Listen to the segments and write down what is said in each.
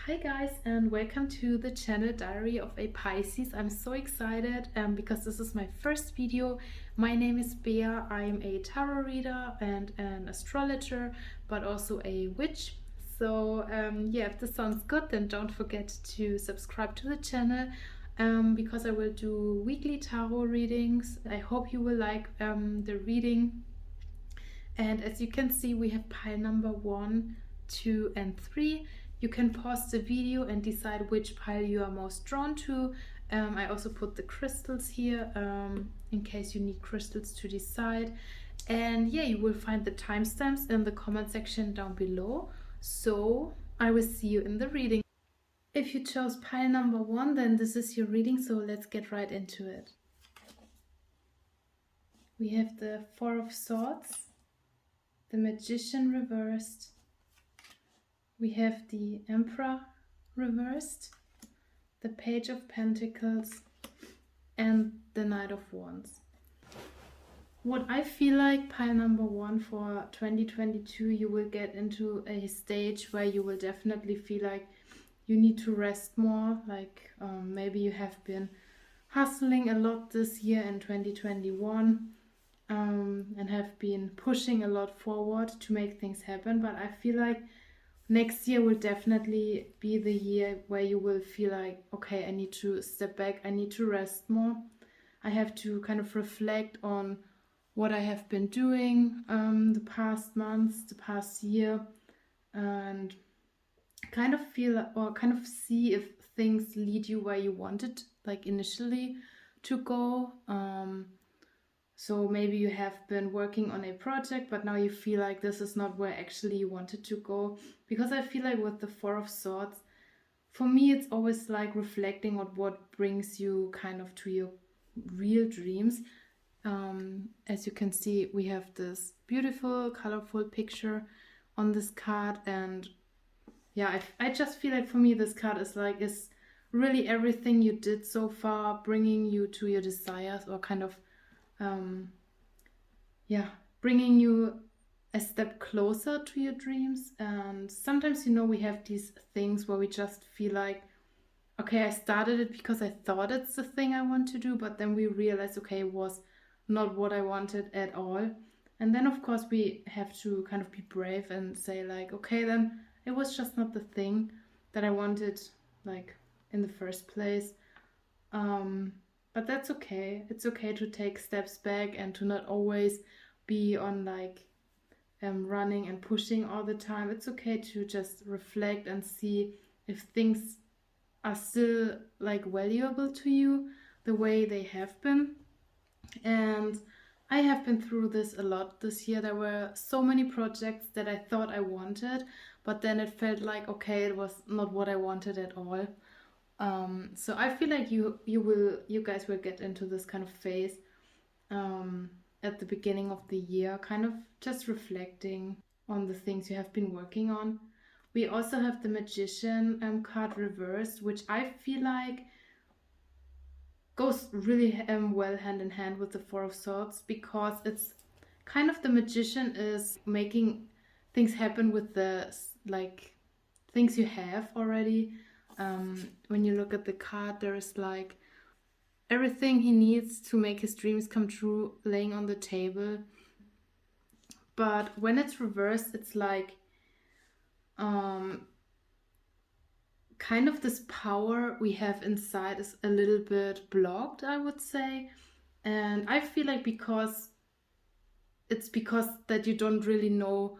Hi guys, and welcome to the channel Diary of a Pisces. I'm so excited because this is my first video. My name is Bea. I'm a tarot reader and an astrologer, but also a witch. So yeah, if this sounds good, then don't forget to subscribe to the channel because I will do weekly tarot readings. I hope you will like the reading. And as you can see, we have pile number 1, 2, and 3. You can pause the video and decide which pile you are most drawn to. I also put the crystals here in case you need crystals to decide. And yeah, you will find the timestamps in the comment section down below. So I will see you in the reading. If you chose pile number 1, then this is your reading, so let's get right into it. We have the Four of Swords, the Magician reversed. We have the Emperor reversed, the Page of Pentacles, and the Knight of Wands. What I feel like pile number 1 for 2022, you will get into a stage where you will definitely feel like you need to rest more. Like maybe you have been hustling a lot this year in 2021 and have been pushing a lot forward to make things happen. But I feel like next year will definitely be the year where you will feel like, okay, I need to step back, I need to rest more. I have to kind of reflect on what I have been doing the past months, the past year, and kind of feel or kind of see if things lead you where you wanted, like initially, to go. So maybe you have been working on a project, but now you feel like this is not where actually you wanted to go. Because I feel like with the Four of Swords, for me, it's always like reflecting on what brings you kind of to your real dreams. As you can see, we have this beautiful, colorful picture on this card. And yeah, I just feel like for me, this card is really everything you did so far, bringing you to your desires, or kind of bringing you a step closer to your dreams. And sometimes, we have these things where we just feel like, okay, I started it because I thought it's the thing I want to do, but then we realize, okay, it was not what I wanted at all. And then of course we have to kind of be brave and say like, okay, then it was just not the thing that I wanted, like, in the first place. But that's okay. It's okay to take steps back and to not always be on running and pushing all the time. It's okay to just reflect and see if things are still like valuable to you the way they have been. And I have been through this a lot this year. There were so many projects that I thought I wanted, but then it felt like, okay, it was not what I wanted at all. So I feel like you guys will get into this kind of phase at the beginning of the year, kind of just reflecting on the things you have been working on. We also have the Magician card reversed, which I feel like goes really well hand in hand with the Four of Swords, because it's kind of the Magician is making things happen with the things you have already. When you look at the card, there is like everything he needs to make his dreams come true laying on the table. But when it's reversed, it's like kind of this power we have inside is a little bit blocked, I would say. And I feel like because that you don't really know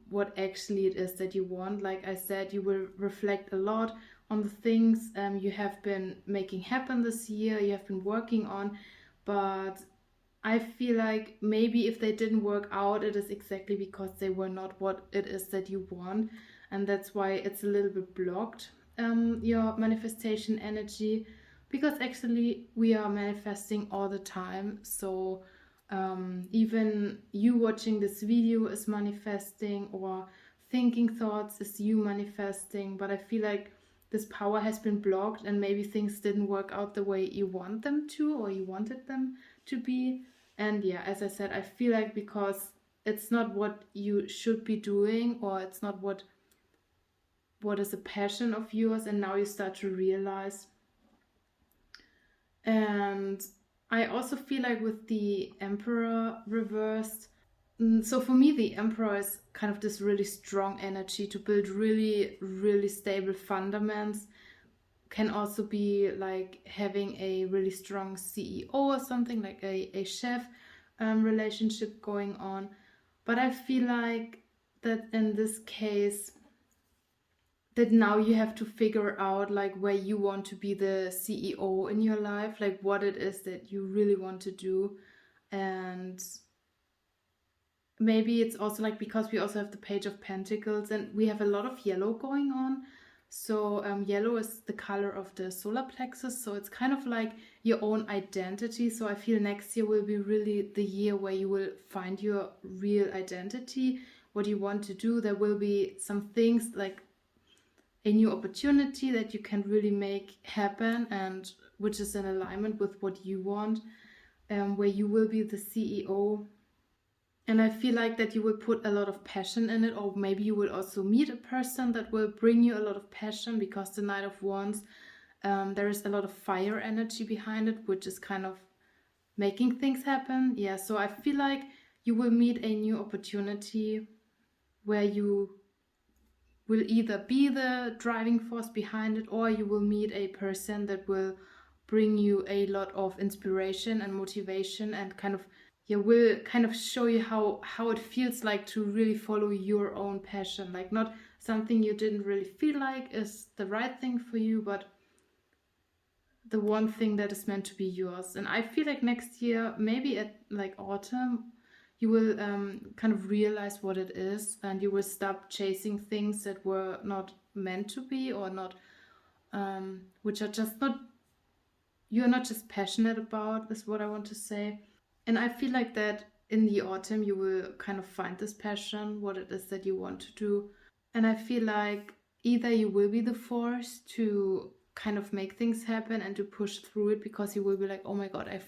what actually it is that you want. Like I said, you will reflect a lot on the things you have been making happen this year, you have been working on. But I feel like maybe if they didn't work out, it is exactly because they were not what it is that you want. And that's why it's a little bit blocked, your manifestation energy. Because actually we are manifesting all the time. So even you watching this video is manifesting, or thinking thoughts is you manifesting. But I feel like this power has been blocked, and maybe things didn't work out the way you want them to, or you wanted them to be. And yeah, as I said, I feel like because it's not what you should be doing, or it's not what what is a passion of yours, and now you start to realize. And I also feel like with the Emperor reversed, so for me the Emperor is kind of this really strong energy to build really, really stable fundaments. Can also be like having a really strong CEO or something, like a chef relationship going on. But I feel like that in this case, that now you have to figure out like where you want to be the CEO in your life, like what it is that you really want to do. And maybe it's also like, because we also have the Page of Pentacles and we have a lot of yellow going on. So yellow is the color of the solar plexus, so it's kind of like your own identity. So I feel next year will be really the year where you will find your real identity, what you want to do. There will be some things like a new opportunity that you can really make happen, and which is in alignment with what you want, where you will be the CEO. And I feel like that you will put a lot of passion in it, or maybe you will also meet a person that will bring you a lot of passion, because the Knight of Wands, there is a lot of fire energy behind it, which is kind of making things happen. Yeah, so I feel like you will meet a new opportunity where you will either be the driving force behind it, or you will meet a person that will bring you a lot of inspiration and motivation, and kind of will kind of show you how it feels like to really follow your own passion, like not something you didn't really feel like is the right thing for you, but the one thing that is meant to be yours. And I feel like next year, maybe at like autumn, you will kind of realize what it is, and you will stop chasing things that were not meant to be, or not which are just not, you're not just passionate about, is what I want to say. And I feel like that in the autumn you will kind of find this passion, what it is that you want to do. And I feel like either you will be the force to kind of make things happen and to push through it, because you will be like, oh my god, I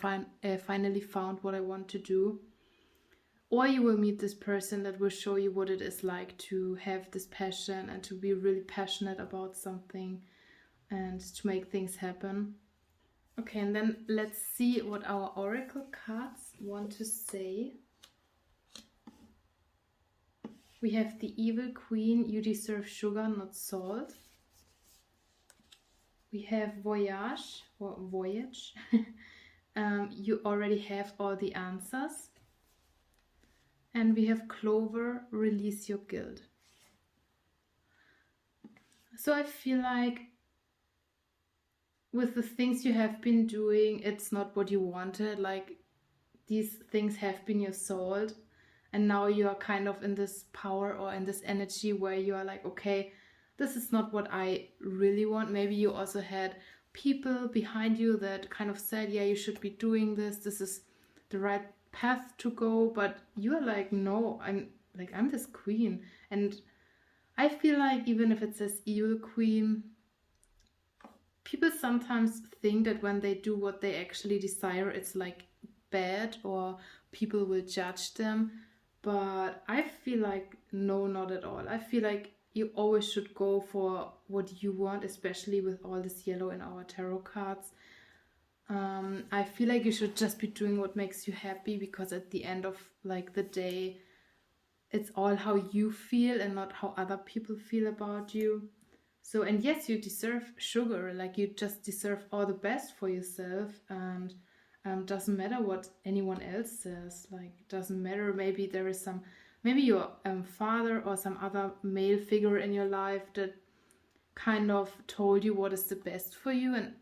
finally found what I want to do. Or you will meet this person that will show you what it is like to have this passion and to be really passionate about something and to make things happen. Okay, and then let's see what our oracle cards want to say. We have the Evil Queen, you deserve sugar, not salt. We have Voyage, or Voyage. You already have all the answers. And we have Clover, release your guilt. So I feel like with the things you have been doing, it's not what you wanted. Like, these things have been your soul, and now you are kind of in this power or in this energy where you are like, okay, this is not what I really want. Maybe you also had people behind you that kind of said, yeah, you should be doing this, this is the right path to go, but you're like, no, I'm this queen. And I feel like even if it says Evil Queen, people sometimes think that when they do what they actually desire, it's like bad, or people will judge them. But I feel like no, not at all. I feel like you always should go for what you want, especially with all this yellow in our tarot cards. I feel like you should just be doing what makes you happy, because at the end of like the day, it's all how you feel and not how other people feel about you. So, and yes, you deserve sugar, like you just deserve all the best for yourself, and doesn't matter what anyone else says. Like, doesn't matter, maybe there is some, maybe your father or some other male figure in your life that kind of told you what is the best for you, and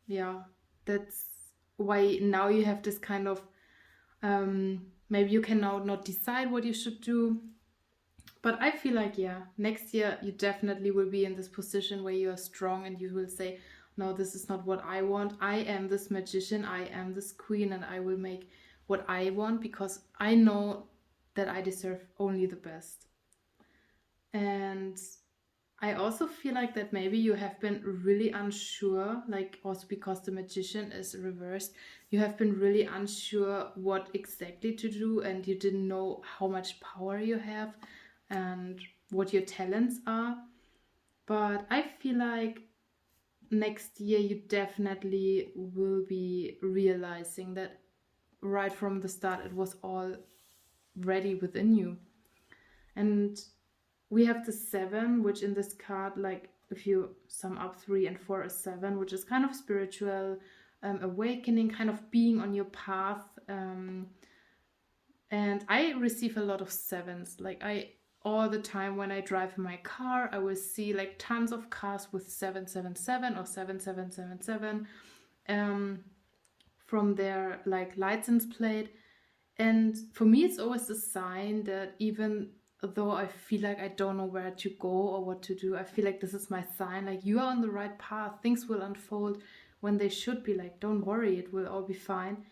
yeah, that's why now you have this kind of maybe you can now not decide what you should do. But I feel like, yeah, next year you definitely will be in this position where you are strong and you will say, no, this is not what I want. I am this magician, I am this queen, and I will make what I want, because I know that I deserve only the best. And I also feel like that maybe you have been really unsure, like also because the Magician is reversed, you have been really unsure what exactly to do, and you didn't know how much power you have and what your talents are. But I feel like next year you definitely will be realizing that right from the start it was all ready within you. And we have the 7, which in this card, like if you sum up 3 and 4 is 7, which is kind of spiritual, awakening, kind of being on your path. And I receive a lot of 7s. Like all the time when I drive in my car, I will see like tons of cars with 777 or 7777 from their like license plate. And for me, it's always a sign that even though I feel like I don't know where to go or what to do, I feel like this is my sign. Like, you are on the right path. Things will unfold when they should be. Like, don't worry, it will all be fine.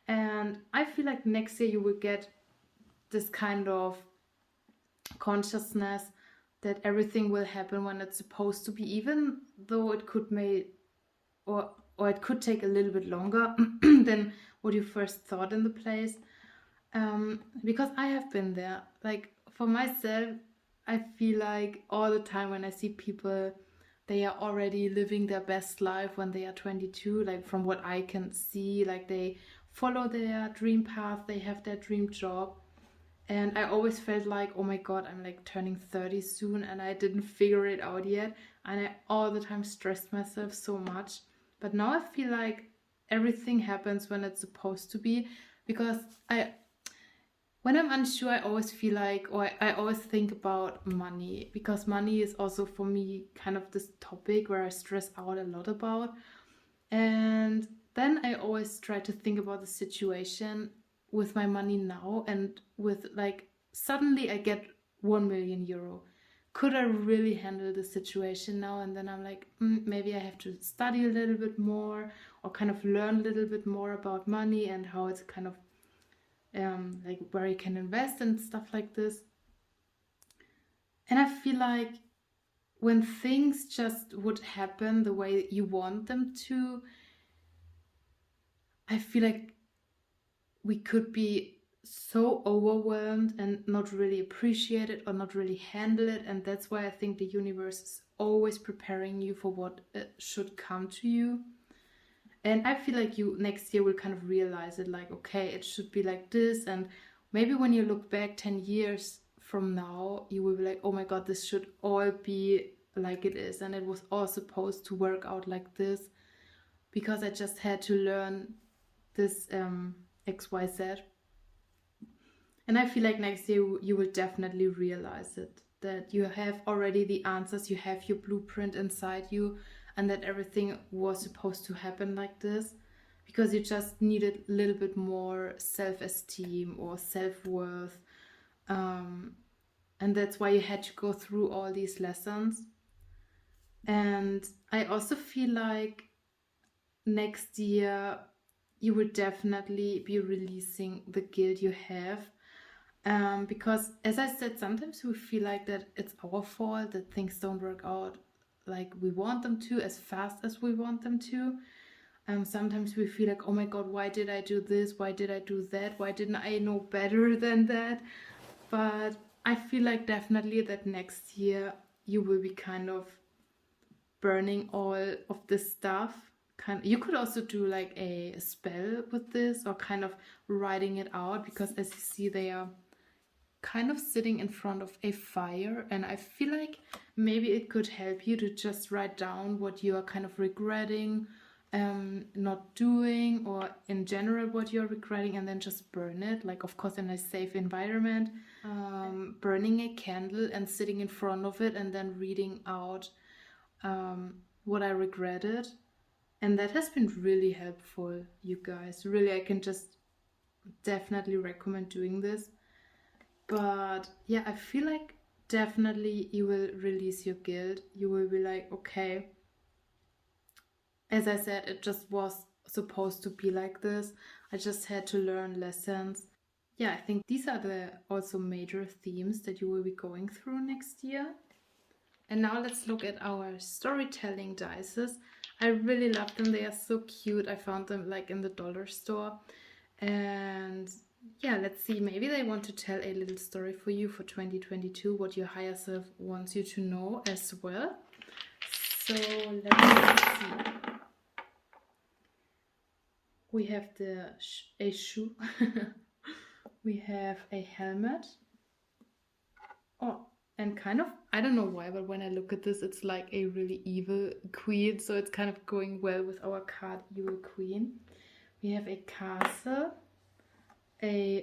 And I feel like next year you will get this kind of consciousness that everything will happen when it's supposed to be, even though it could or it could take a little bit longer than what you first thought in the place. Because I have been there. Like, for myself, I feel like all the time when I see people, they are already living their best life when they are 22. Like, from what I can see, like they follow their dream path, they have their dream job. And I always felt like, oh my god, I'm like turning 30 soon and I didn't figure it out yet. And I all the time stressed myself so much. But now I feel like everything happens when it's supposed to be, because when I'm unsure, I always feel like, or I always think about money, because money is also for me kind of this topic where I stress out a lot about. And then I always try to think about the situation with my money now, and with like, suddenly I get 1 million euro. Could I really handle the situation now? And then I'm like, maybe I have to study a little bit more, or kind of learn a little bit more about money and how it's kind of like where you can invest and stuff like this. And I feel like when things just would happen the way you want them to, I feel like we could be so overwhelmed and not really appreciate it or not really handle it. And that's why I think the universe is always preparing you for what should come to you. And I feel like you next year will kind of realize it, like, okay, it should be like this. And maybe when you look back 10 years from now, you will be like, oh my god, this should all be like it is. And it was all supposed to work out like this, because I just had to learn this XYZ. And I feel like next year you will definitely realize it, that you have already the answers, you have your blueprint inside you, and that everything was supposed to happen like this, because you just needed a little bit more self-esteem or self-worth. And that's why you had to go through all these lessons. And I also feel like next year you will definitely be releasing the guilt you have. Because, as I said, sometimes we feel like that it's our fault, that things don't work out like we want them to, as fast as we want them to. Sometimes we feel like, oh my god, why did I do this? Why did I do that? Why didn't I know better than that? But I feel like definitely that next year you will be kind of burning all of this stuff. You could also do like a spell with this, or kind of writing it out, because as you see, they are kind of sitting in front of a fire, and I feel like maybe it could help you to just write down what you are kind of regretting not doing, or in general what you're regretting, and then just burn it, like, of course, in a safe environment. Burning a candle and sitting in front of it, and then reading out what I regretted. And that has been really helpful, you guys. Really, I can just definitely recommend doing this. But yeah, I feel like definitely you will release your guilt. You will be like, okay, as I said, it just was supposed to be like this. I just had to learn lessons. Yeah, I think these are the also major themes that you will be going through next year. And now let's look at our storytelling dices. I really love them. They are so cute. I found them like in the dollar store. And yeah, let's see. Maybe they want to tell a little story for you for 2022, what your higher self wants you to know as well. So let's see. We have a shoe. We have a helmet. Oh, and kind of, I don't know why, but when I look at this, it's like a really evil queen. So it's kind of going well with our card, Evil Queen. We have a castle, a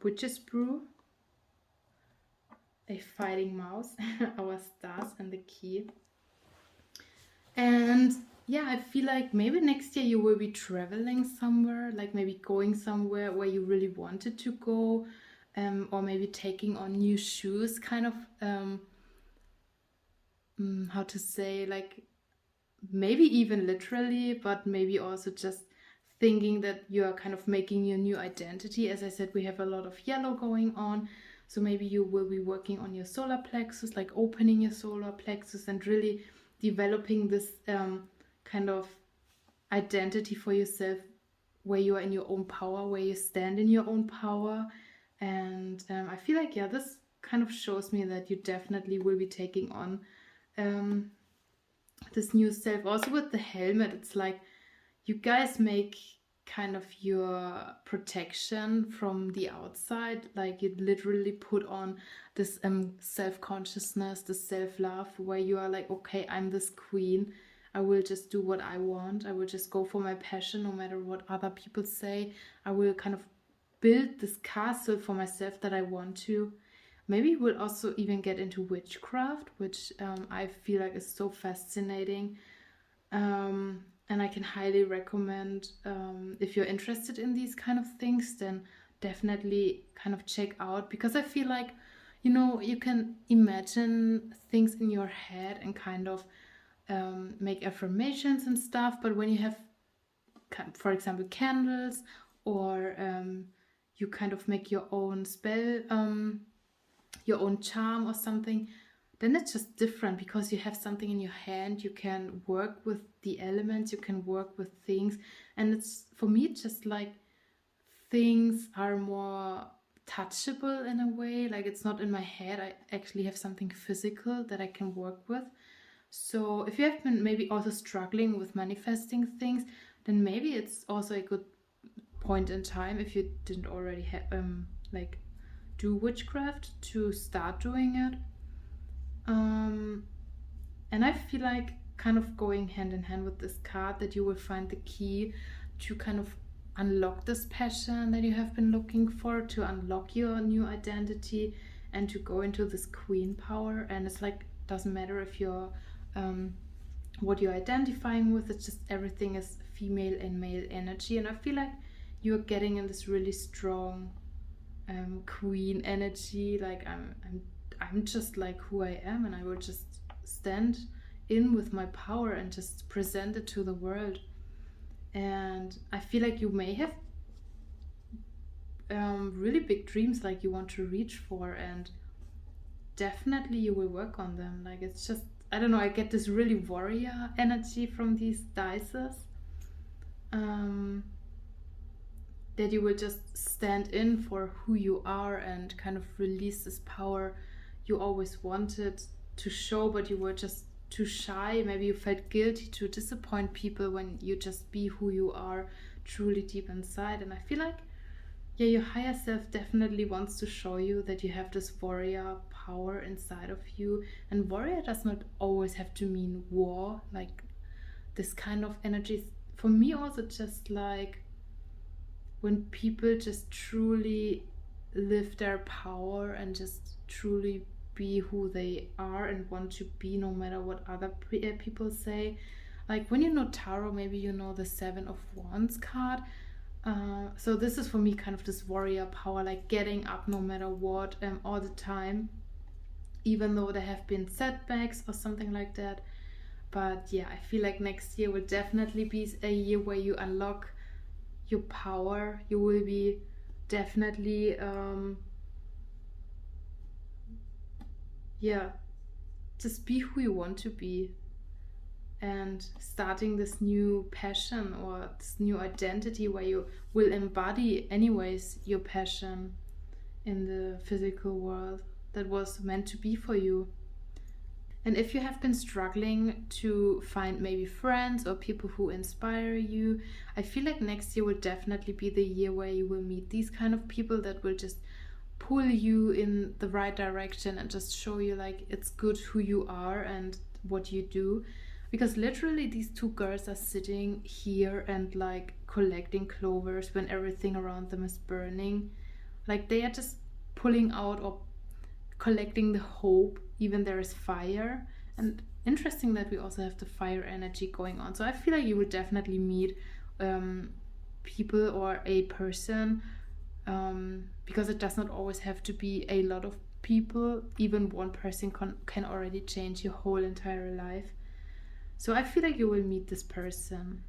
witch's brew, a fighting mouse, our stars, and the key. And yeah, I feel like maybe next year you will be traveling somewhere, like maybe going somewhere where you really wanted to go, or maybe taking on new shoes, kind of, how to say, like maybe even literally, but maybe also just thinking that you are kind of making your new identity. As I said, we have a lot of yellow going on. So maybe you will be working on your solar plexus, like opening your solar plexus and really developing this kind of identity for yourself where you are in your own power, where you stand in your own power. And I feel like, yeah, this kind of shows me that you definitely will be taking on this new self. Also with the helmet, it's like you guys make kind of your protection from the outside, like you literally put on this self-consciousness, this self-love, where you are like, okay, I'm this queen, I will just do what I want, I will just go for my passion no matter what other people say. I will kind of build this castle for myself that I want to. Maybe we'll also even get into witchcraft, which I feel like is so fascinating. And I can highly recommend, if you're interested in these kind of things, then definitely kind of check out, because I feel like, you know, you can imagine things in your head and kind of make affirmations and stuff. But when you have, for example, candles, or you kind of make your own spell, your own charm or something, then it's just different, because you have something in your hand, you can work with the elements, you can work with things. And it's, for me, just like things are more touchable in a way, like it's not in my head, I actually have something physical that I can work with. So if you have been maybe also struggling with manifesting things, then maybe it's also a good point in time, if you didn't already have like do witchcraft, to start doing it. And I feel like kind of going hand in hand with this card, that you will find the key to kind of unlock this passion that you have been looking for, to unlock your new identity and to go into this queen power. And it's like, doesn't matter if you're what you're identifying with, it's just everything is female and male energy. And I feel like you're getting in this really strong queen energy, like I'm just like who I am, and I will just stand in with my power and just present it to the world. And I feel like you may have really big dreams, like you want to reach for, and definitely you will work on them. Like it's just, I don't know, I get this really warrior energy from these dices, that you will just stand in for who you are and kind of release this power you always wanted to show, but you were just too shy. Maybe you felt guilty to disappoint people when you just be who you are truly deep inside. And I feel like, yeah, your higher self definitely wants to show you that you have this warrior power inside of you. And warrior does not always have to mean war. Like this kind of energy, for me also just like when people just truly live their power and just truly be who they are and want to be, no matter what other people say. Like when you know tarot, maybe you know the 7 of Wands card. So this is for me kind of this warrior power, like getting up no matter what, all the time, even though there have been setbacks or something like that. But yeah, I feel like next year will definitely be a year where you unlock your power. You will be definitely just be who you want to be, and starting this new passion or this new identity where you will embody anyways your passion in the physical world that was meant to be for you. And if you have been struggling to find maybe friends or people who inspire you, I feel like next year will definitely be the year where you will meet these kind of people that will just pull you in the right direction and just show you like it's good who you are and what you do. Because literally these two girls are sitting here and like collecting clovers when everything around them is burning. Like they are just pulling out or collecting the hope even there is fire. And interesting that we also have the fire energy going on. So I feel like you will definitely meet people or a person, because it does not always have to be a lot of people. Even one person can already change your whole entire life. So I feel like you will meet this person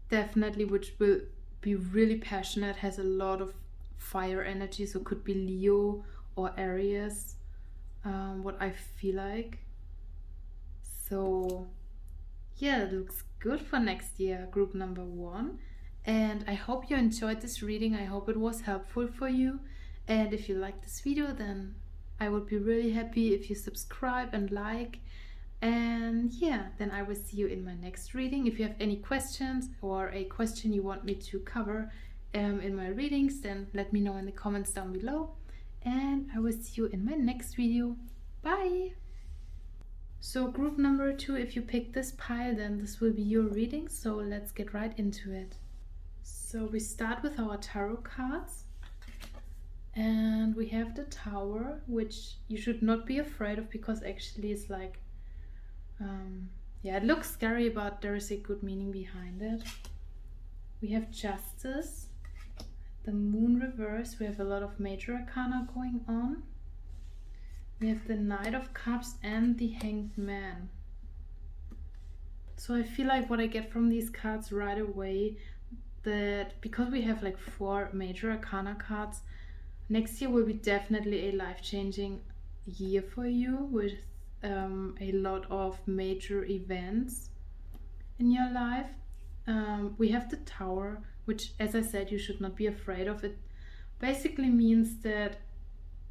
definitely, which will be really passionate, has a lot of fire energy, so could be Leo or Aries, what I feel like. So yeah, it looks good for next year, group number 1. And I hope you enjoyed this reading. I hope it was helpful for you. And if you liked this video, then I would be really happy if you subscribe and like. And yeah, then I will see you in my next reading. If you have any questions or a question you want me to cover in my readings, then let me know in the comments down below. And I will see you in my next video. Bye! So group number 2, if you pick this pile, then this will be your reading. So let's get right into it. So we start with our tarot cards. And we have the Tower, which you should not be afraid of, because actually it's like, yeah, it looks scary, but there is a good meaning behind it. We have Justice, the Moon reverse. We have a lot of major arcana going on. We have the Knight of Cups and the Hanged Man. So I feel like what I get from these cards right away, that because we have like 4 major arcana cards, next year will be definitely a life-changing year for you, with a lot of major events in your life. We have the Tower, which, as I said, you should not be afraid of. It basically means that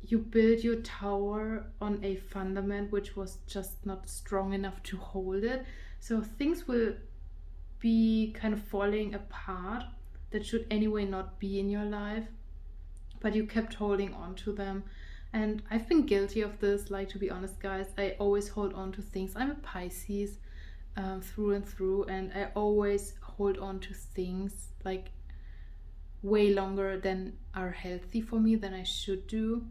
you build your tower on a fundament which was just not strong enough to hold it. So things will be kind of falling apart that should anyway not be in your life, but you kept holding on to them. And I've been guilty of this, like, to be honest, guys. I always hold on to things. I'm a Pisces through and through, and I always hold on to things like way longer than are healthy for me, than I should do.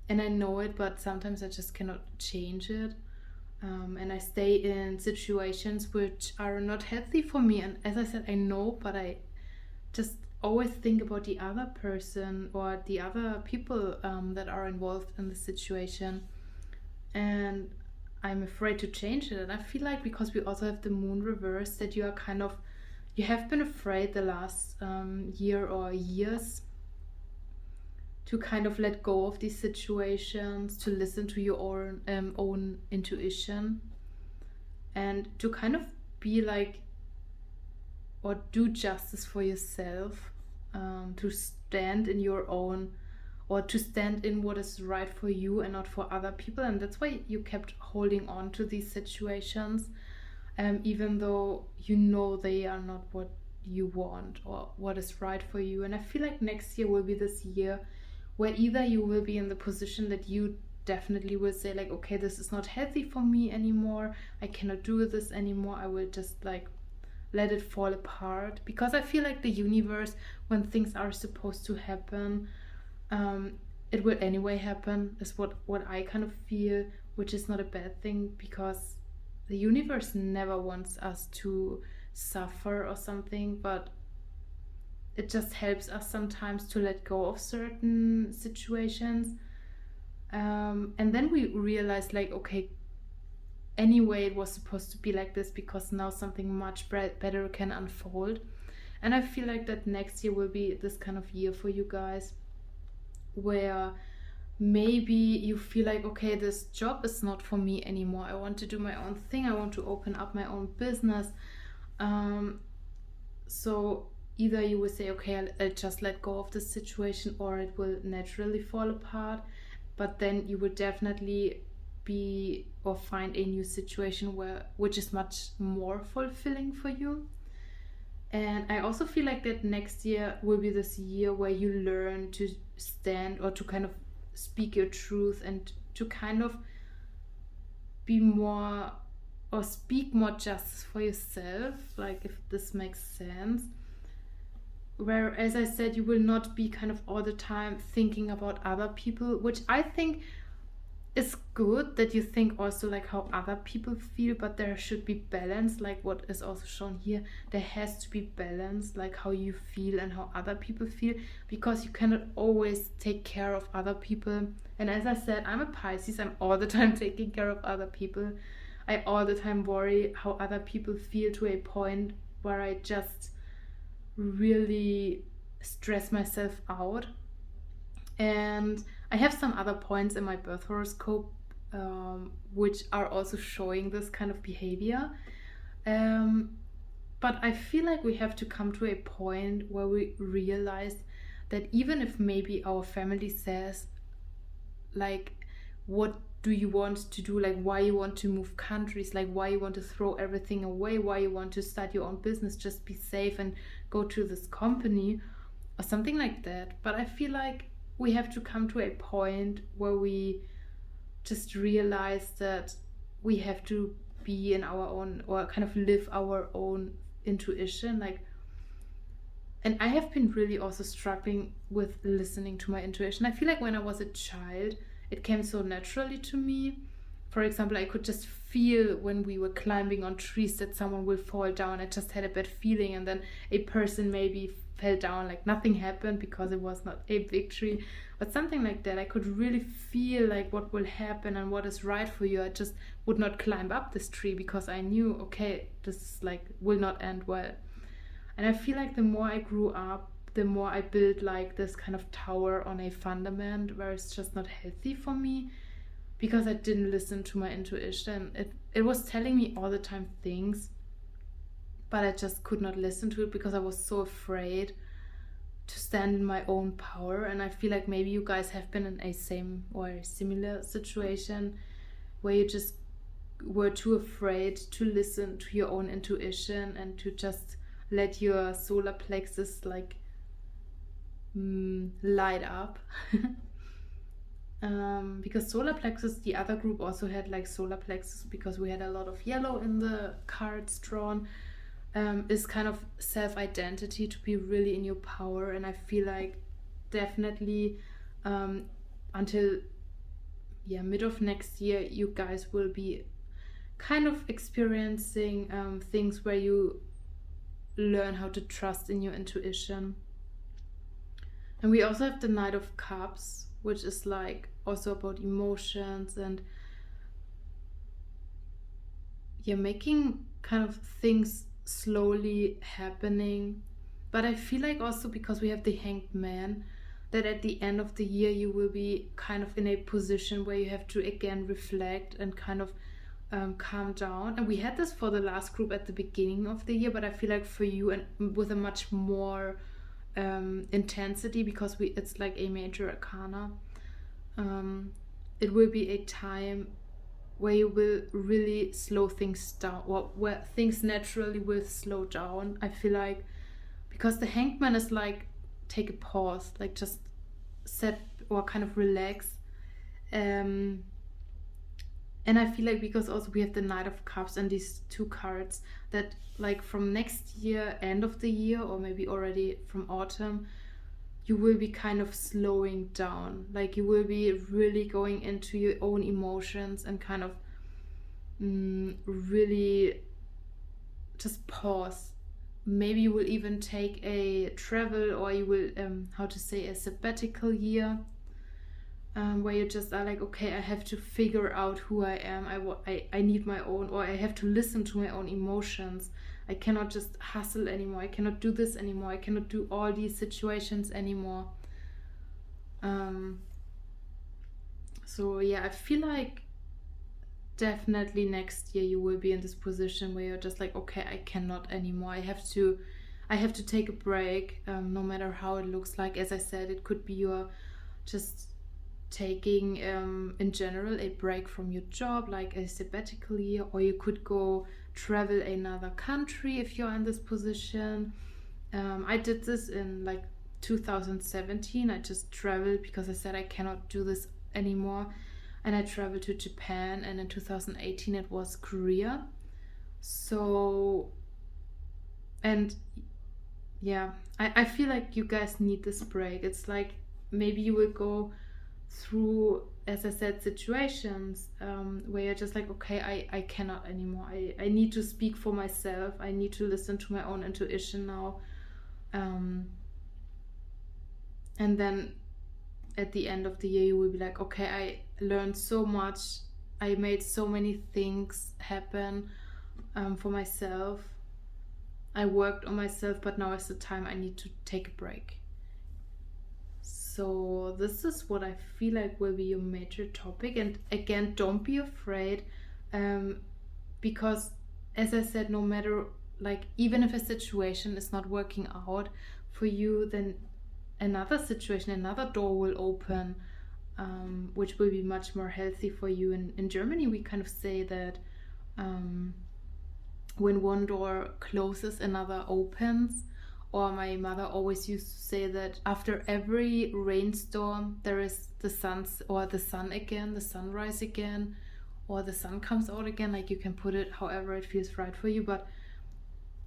And I know it, but sometimes I just cannot change it. And I stay in situations which are not healthy for me. And as I said, I know, but I just always think about the other person or the other people that are involved in the situation, and I'm afraid to change it. And I feel like because we also have the Moon reverse, that you are kind of, you have been afraid the last year or years to kind of let go of these situations, to listen to your own intuition, and to kind of be like, or do justice for yourself, to stand in your own, or to stand in what is right for you and not for other people. And that's why you kept holding on to these situations, even though you know they are not what you want or what is right for you. And I feel like next year will be this year where either you will be in the position that you definitely will say like, okay, this is not healthy for me anymore, I cannot do this anymore, I will just like let it fall apart. Because I feel like the universe, when things are supposed to happen, it will anyway happen, is what I kind of feel, which is not a bad thing, because the universe never wants us to suffer or something, but it just helps us sometimes to let go of certain situations. And then we realize like, okay, anyway it was supposed to be like this, because now something much better can unfold. And I feel like that next year will be this kind of year for you guys, where maybe you feel like, okay, this job is not for me anymore, I want to do my own thing, I want to open up my own business. So either you will say, okay, I'll just let go of this situation, or it will naturally fall apart. but then you will definitely be or find a new situation which is much more fulfilling for you. And I also feel like that next year will be this year where you learn to stand or to kind of speak your truth and to kind of be more or speak more just for yourself, like if this makes sense. Where, as I said, you will not be kind of all the time thinking about other people, which I think is good that you think also like how other people feel, but there should be balance, like what is also shown here. There has to be balance, like how you feel and how other people feel, because you cannot always take care of other people. And as I said, I'm a Pisces. I'm all the time taking care of other people. I all the time worry how other people feel, to a point where I just really stress myself out. And I have some other points in my birth horoscope which are also showing this kind of behavior. But I feel like we have to come to a point where we realize that even if maybe our family says, like, what do you want to do? Like, why you want to move countries? Like, why you want to throw everything away? Why you want to start your own business? Just be safe and go to this company or something like that. But I feel like we have to come to a point where we just realize that we have to be in our own, or kind of live our own intuition. Like, and I have been really also struggling with listening to my intuition. I feel like when I was a child, it came so naturally to me. For example, I could just feel when we were climbing on trees that someone will fall down. I just had a bad feeling, and then a person maybe fell down, like nothing happened because it was not a victory, but something like that. I could really feel like what will happen and what is right for you. I just would not climb up this tree because I knew, okay, this like will not end well. And I feel like the more I grew up, the more I built like this kind of tower on a fundament where it's just not healthy for me, because I didn't listen to my intuition. It was telling me all the time things, but I just could not listen to it because I was so afraid to stand in my own power. And I feel like maybe you guys have been in a same or a similar situation where you just were too afraid to listen to your own intuition and to just let your solar plexus like light up. Because solar plexus, the other group also had like solar plexus, because we had a lot of yellow in the cards drawn, is kind of self-identity, to be really in your power. And I feel like definitely until mid of next year, you guys will be kind of experiencing things where you learn how to trust in your intuition. And we also have the Knight of Cups, which is like also about emotions and making kind of things slowly happening. But I feel like also because we have the Hanged Man, that at the end of the year you will be kind of in a position where you have to again reflect and kind of calm down. And we had this for the last group at the beginning of the year, but I feel like for you, and with a much more intensity, because it's like a major arcana, it will be a time where you will really slow things down, or where things naturally will slow down. I feel like, because the Hanged Man is like, take a pause, like just set or kind of relax. And I feel like, because also we have the Knight of Cups and these two cards, that like from next year, end of the year, or maybe already from autumn, you will be kind of slowing down. Like you will be really going into your own emotions and kind of really just pause. Maybe you will even take a travel, or you will, a sabbatical year, where you just are like, okay, I have to figure out who I am. I need my own, or I have to listen to my own emotions. I cannot just hustle anymore. I cannot do this anymore. I cannot do all these situations anymore. So yeah, I feel like definitely next year you will be in this position where you're just like, okay, I cannot anymore. I have to take a break, no matter how it looks like. As I said, it could be you're just taking in general a break from your job, like a sabbatical year, or you could go travel another country if you're in this position. I did this in like 2017. I just traveled because I said I cannot do this anymore, and I traveled to Japan, and in 2018 it was Korea. So, and yeah, I feel like you guys need this break. It's like maybe you will go through, as I said, situations where you're just like, okay, I cannot anymore. I need to speak for myself. I need to listen to my own intuition now. And then at the end of the year, you will be like, okay, I learned so much. I made so many things happen for myself. I worked on myself, but now is the time I need to take a break. So this is what I feel like will be your major topic. And again, don't be afraid, because as I said, no matter, like, even if a situation is not working out for you, then another situation, another door will open, which will be much more healthy for you. In Germany, we kind of say that when one door closes, another opens. Or my mother always used to say that after every rainstorm, there is the sun again, the sunrise again, or the sun comes out again. Like, you can put it however it feels right for you. But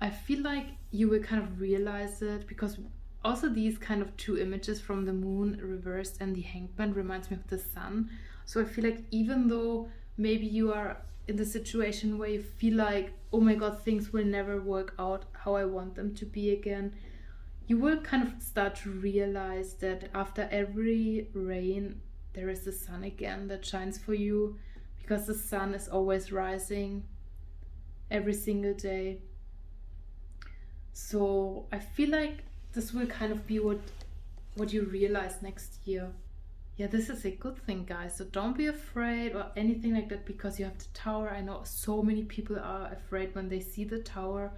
I feel like you will kind of realize it, because also these kind of two images from the moon reversed and the hangman reminds me of the sun. So I feel like even though maybe you are in the situation where you feel like, oh my god, things will never work out how I want them to be again, you will kind of start to realize that after every rain there is the sun again that shines for you, because the sun is always rising every single day. So I feel like this will kind of be what you realize next year. Yeah, this is a good thing, guys. So don't be afraid or anything like that because you have the tower. I know so many people are afraid when they see the tower.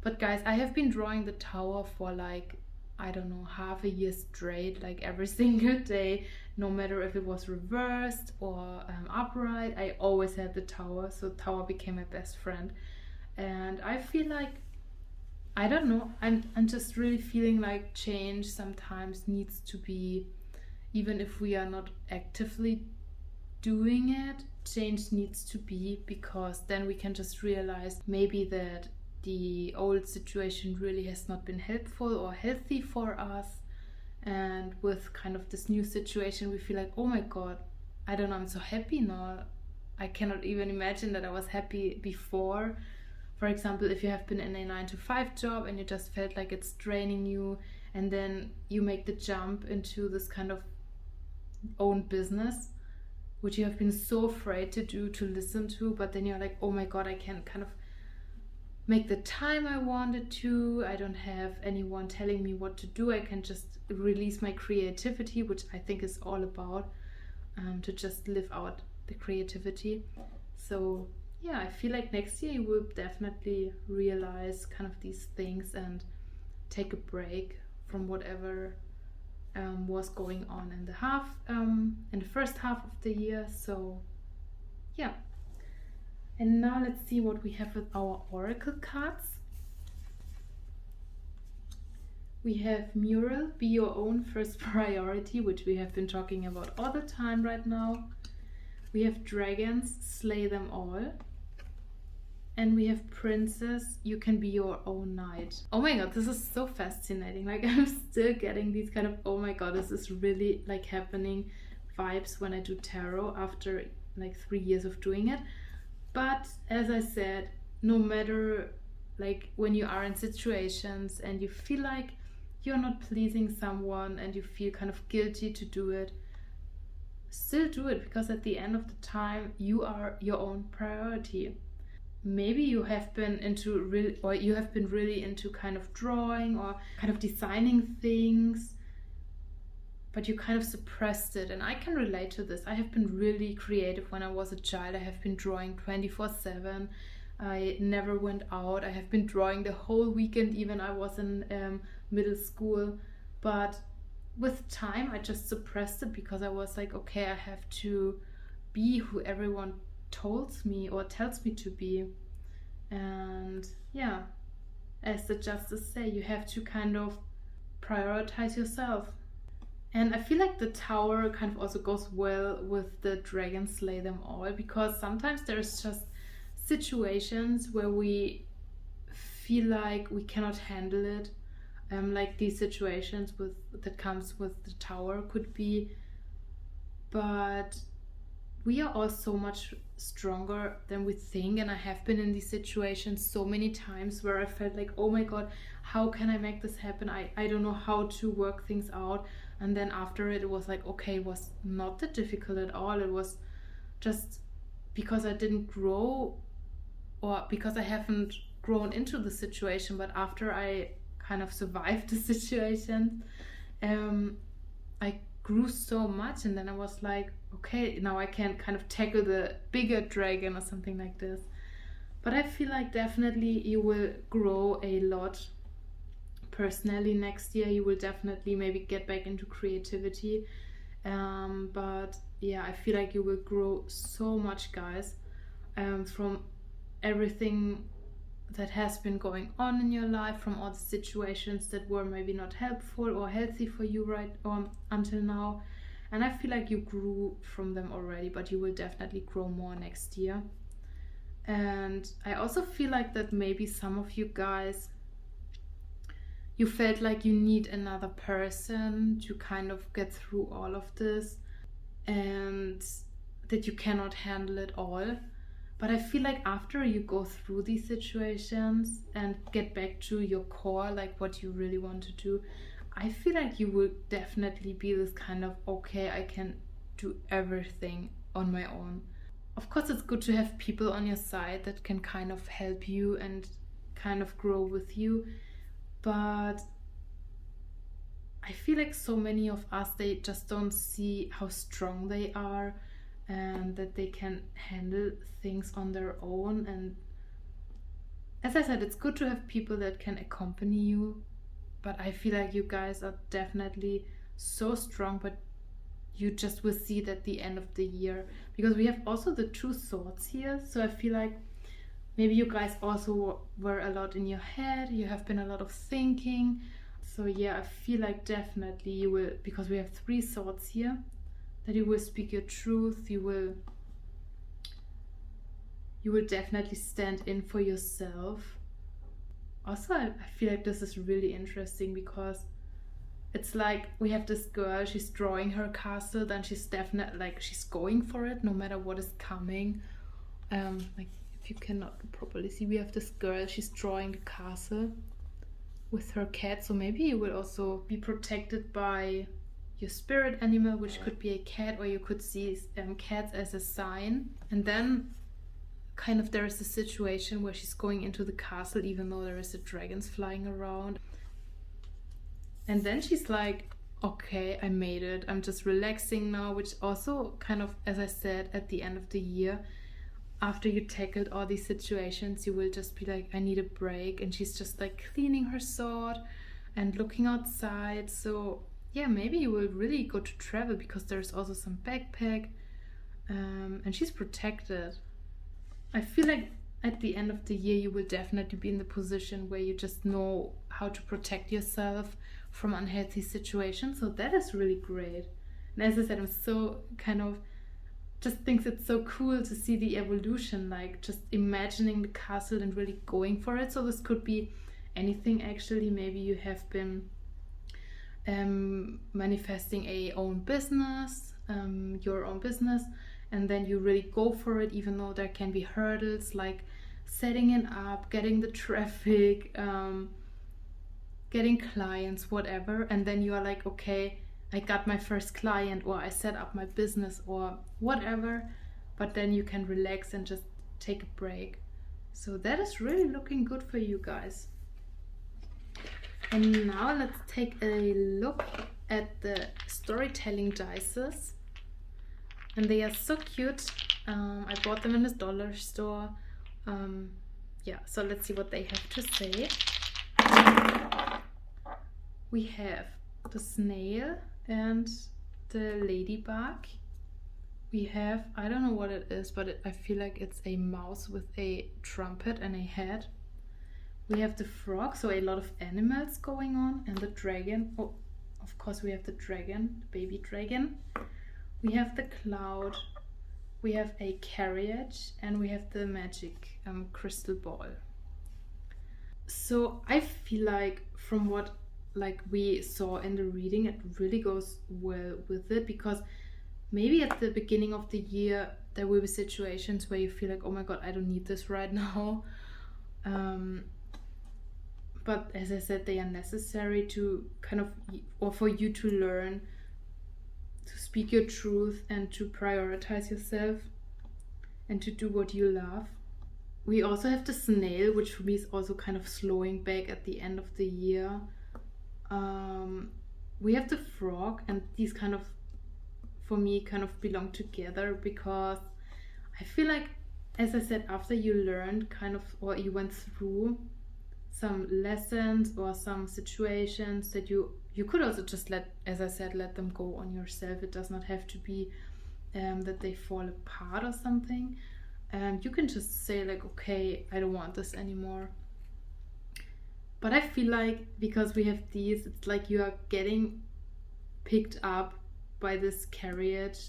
But guys, I have been drawing the tower for like, I don't know, half a year straight, like every single day, no matter if it was reversed or upright, I always had the tower. So tower became my best friend. And I feel like, I don't know, I'm just really feeling like change sometimes needs to be, even if we are not actively doing it, change needs to be, because then we can just realize maybe that the old situation really has not been helpful or healthy for us. And with kind of this new situation, we feel like, oh my god, I don't know, I'm so happy now. I cannot even imagine that I was happy before. For example, if you have been in a 9-to-5 job and you just felt like it's draining you, and then you make the jump into this kind of own business, which you have been so afraid to do, to listen to, but then you're like, oh my god, I can kind of make the time I wanted to. I don't have anyone telling me what to do. I can just release my creativity, which I think is all about, to just live out the creativity. So yeah, I feel like next year you will definitely realize kind of these things and take a break from whatever was going on in the first half of the year. So yeah, and now let's see what we have with our oracle cards. We have mural, be your own first priority, which we have been talking about all the time right now. We have dragons, slay them all. And we have princess, you can be your own knight. Oh my god, this is so fascinating. Like, I'm still getting these kind of, oh my god, this is really like happening vibes when I do tarot after like 3 years of doing it. But as I said, no matter like when you are in situations and you feel like you're not pleasing someone and you feel kind of guilty to do it, still do it, because at the end of the time you are your own priority. Maybe you have been really into kind of drawing or kind of designing things, but you kind of suppressed it. And I can relate to this. I have been really creative when I was a child. I have been drawing 24/7. I never went out. I have been drawing the whole weekend, even I was in middle school. But with time I just suppressed it because I was like, okay, I have to be who everyone tells me to be. And yeah, as the justice say, you have to kind of prioritize yourself. And I feel like the tower kind of also goes well with the dragon slay them all, because sometimes there's just situations where we feel like we cannot handle it. Like these situations that comes with the tower could be, but we are all so much stronger than we think. And I have been in these situations so many times where I felt like, oh my god, how can I make this happen? I don't know how to work things out. And then after it was like, okay, it was not that difficult at all. It was just because I didn't grow, or because I haven't grown into the situation. But after I kind of survived the situation, I grew so much, and then I was like, okay, now I can kind of tackle the bigger dragon or something like this. But I feel like definitely you will grow a lot personally next year. You will definitely maybe get back into creativity, but yeah, I feel like you will grow so much, guys, from everything that has been going on in your life, from all the situations that were maybe not helpful or healthy for you right until now. And I feel like you grew from them already, but you will definitely grow more next year. And I also feel like that maybe some of you guys, you felt like you need another person to kind of get through all of this, and that you cannot handle it all. But I feel like after you go through these situations and get back to your core, like what you really want to do, I feel like you will definitely be this kind of, okay, I can do everything on my own. Of course, it's good to have people on your side that can kind of help you and kind of grow with you. But I feel like so many of us, they just don't see how strong they are, and that they can handle things on their own. And as I said, it's good to have people that can accompany you, but I feel like you guys are definitely so strong, but you just will see it at the end of the year, because we have also the 2 swords here. So I feel like maybe you guys also were a lot in your head, you have been a lot of thinking. So yeah, I feel like definitely you will, because we have 3 swords here, that you will speak your truth. You will definitely stand in for yourself. Also, I feel like this is really interesting, because it's like we have this girl, she's drawing her castle, then she's definitely like, she's going for it no matter what is coming. Like if you cannot properly see, we have this girl, she's drawing the castle with her cat. So maybe you will also be protected by your spirit animal, which could be a cat, or you could see cats as a sign. And then kind of there is a situation where she's going into the castle, even though there is a dragons flying around. And then she's like, okay, I made it, I'm just relaxing now. Which also kind of, as I said, at the end of the year, after you tackled all these situations, you will just be like, I need a break. And she's just like cleaning her sword and looking outside. So yeah, maybe you will really go to travel, because there's also some backpack, and she's protected. I feel like at the end of the year, you will definitely be in the position where you just know how to protect yourself from unhealthy situations. So that is really great. And as I said, I'm so kind of just thinks it's so cool to see the evolution, like just imagining the castle and really going for it. So this could be anything actually. Maybe you have been manifesting your own business, and then you really go for it, even though there can be hurdles like setting it up, getting the traffic, getting clients, whatever. And then you are like, okay, I got my first client, or I set up my business, or whatever. But then you can relax and just take a break. So that is really looking good for you guys. And now let's take a look at the storytelling dices. And they are so cute. I bought them in this dollar store. Yeah, so let's see what they have to say. We have the snail and the ladybug. We have, I don't know what it is, but I feel like it's a mouse with a trumpet and a head. We have the frog, so a lot of animals going on, and the dragon. Oh, of course we have the dragon, the baby dragon. We have the cloud, we have a carriage, and we have the magic crystal ball. So I feel like from what we saw in the reading, it really goes well with it, because maybe at the beginning of the year there will be situations where you feel like, oh my god, I don't need this right now. But as I said, they are necessary to kind of, or for you to learn to speak your truth and to prioritize yourself and to do what you love. We also have the snail, which for me is also kind of slowing back at the end of the year. We have the frog, and these kind of, for me, kind of belong together, because I feel like, as I said, after you learned kind of, or you went through some lessons or some situations that you could also just let, as I said, let them go on yourself. It does not have to be that they fall apart or something. You can just say like, okay, I don't want this anymore. But I feel like because we have these, it's like you are getting picked up by this carriage,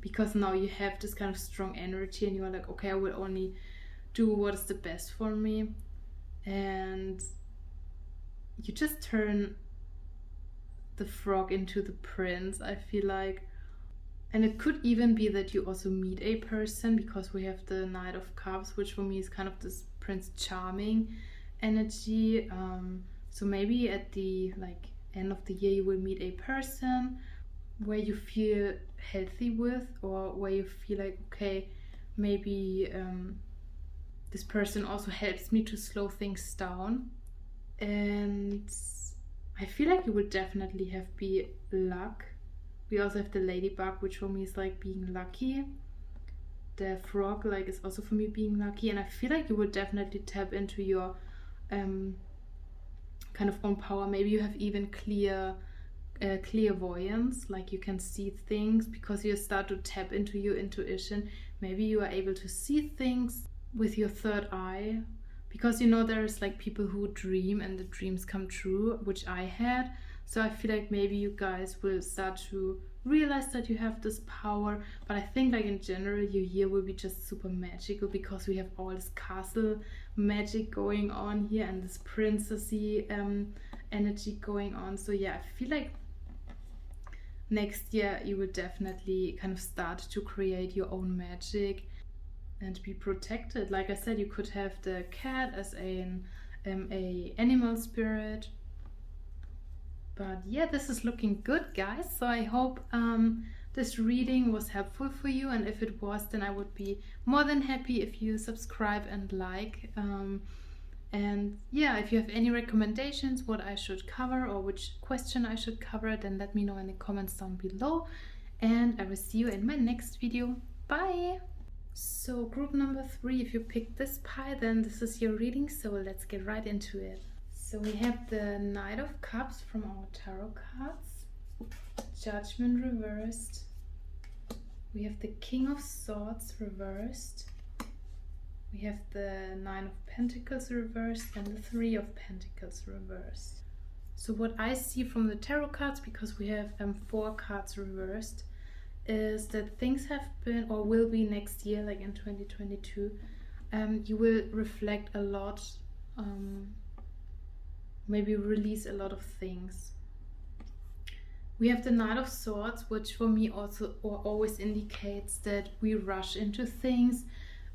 because now you have this kind of strong energy and you are like, okay, I will only do what is the best for me. And you just turn the frog into the prince, I feel like. And it could even be that you also meet a person, because we have the Knight of Cups, which for me is kind of this Prince Charming energy. So maybe at the end of the year you will meet a person where you feel healthy with, or where you feel like, okay, maybe this person also helps me to slow things down. And I feel like you will definitely have luck. We also have the ladybug, which for me is like being lucky. The frog is also for me being lucky. And I feel like you will definitely tap into your kind of own power. Maybe you have even clairvoyance, like you can see things because you start to tap into your intuition. Maybe you are able to see things with your third eye, because there's people who dream and the dreams come true, which I had. So I feel like maybe you guys will start to realize that you have this power. But I think in general your year will be just super magical, because we have all this castle magic going on here and this princessy energy going on. So yeah, I feel like next year you will definitely kind of start to create your own magic and be protected. Like I said, you could have the cat as a animal spirit. But yeah, this is looking good, guys. So I hope this reading was helpful for you, and if it was, then I would be more than happy if you subscribe and like. And yeah, if you have any recommendations what I should cover or which question I should cover, then let me know in the comments down below, and I will see you in my next video. Bye! So group number 3, if you picked this pie, then this is your reading, so let's get right into it. So we have the Knight of Cups from our tarot cards, Judgment reversed, we have the King of Swords reversed, we have the Nine of Pentacles reversed, and the Three of Pentacles reversed. So what I see from the tarot cards, because we have 4 cards reversed, is that things have been or will be next year, in 2022, you will reflect a lot, maybe release a lot of things. We have the Knight of Swords, which for me also always indicates that we rush into things,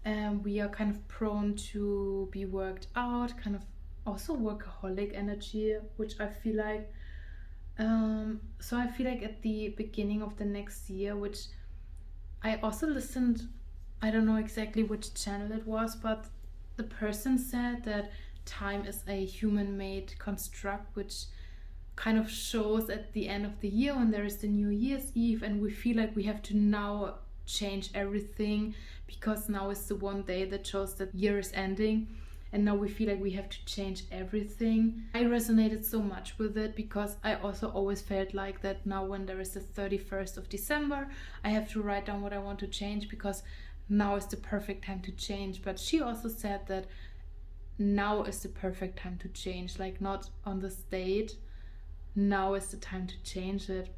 and we are kind of prone to be worked out, kind of also workaholic energy, which I feel like. So I feel like at the beginning of the next year, which I also listened, I don't know exactly which channel it was, but the person said that time is a human-made construct, which kind of shows at the end of the year when there is the New Year's Eve and we feel like we have to now change everything because now is the one day that shows that year is ending. and now we feel like we have to change everything. I resonated so much with it because I also always felt like that now when there is the 31st of December, I have to write down what I want to change because now is the perfect time to change. But she also said that now is the perfect time to change, like not on this date, now is the time to change it.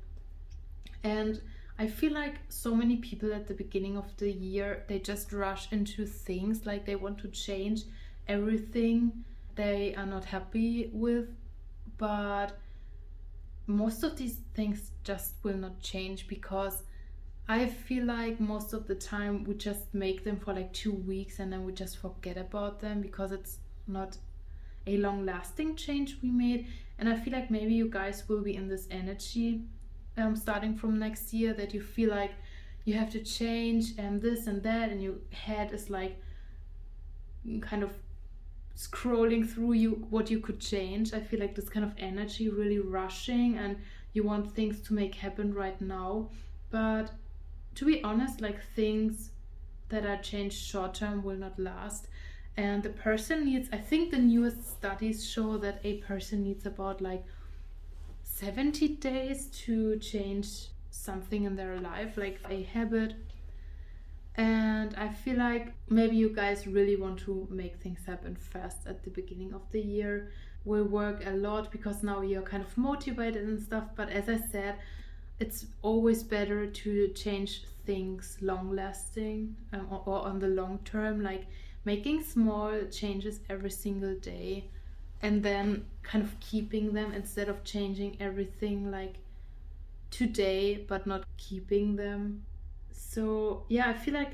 And I feel like so many people at the beginning of the year, they just rush into things, like they want to change everything they are not happy with, but most of these things just will not change because I feel like most of the time we just make them for like 2 weeks and then we just forget about them because it's not a long lasting change we made. And I feel like maybe you guys will be in this energy starting from next year, that you feel like you have to change and this and that, and your head is like kind of scrolling through you what you could change. I feel like this kind of energy really rushing, and you want things to make happen right now. But to be honest, like things that are changed short term will not last, and the person needs, I think the newest studies show that a person needs about like 70 days to change something in their life, like a habit. And I feel like maybe you guys really want to make things happen fast at the beginning of the year. Will work a lot because now you're kind of motivated and stuff. But as I said, it's always better to change things long lasting or on the long term, like making small changes every single day and then kind of keeping them instead of changing everything like today but not keeping them. So yeah, I feel like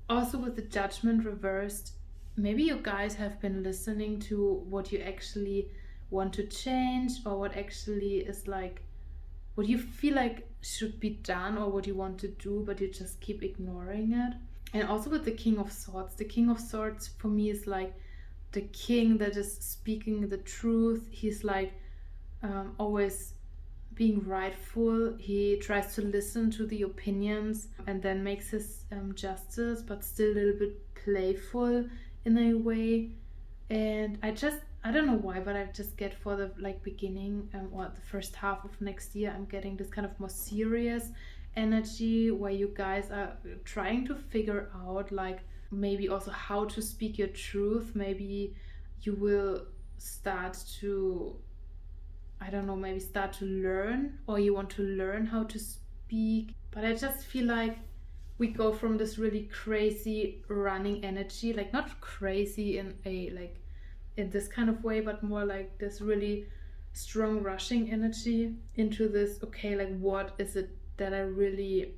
also with the judgment reversed, maybe you guys have been listening to what you actually want to change, or what actually is like what you feel like should be done or what you want to do, but you just keep ignoring it. And also with the King of Swords, the King of Swords for me is like the king that is speaking the truth. He's like always being rightful. He tries to listen to the opinions and then makes his justice, but still a little bit playful in a way. And I don't know why, but I just get for the like beginning or the first half of next year, I'm getting this kind of more serious energy where you guys are trying to figure out like maybe also how to speak your truth. Maybe you will start to, I don't know, maybe start to learn, or you want to learn how to speak. But I just feel like we go from this really crazy running energy, like not crazy in a like in this kind of way, but more like this really strong rushing energy into this, okay, like what is it that I really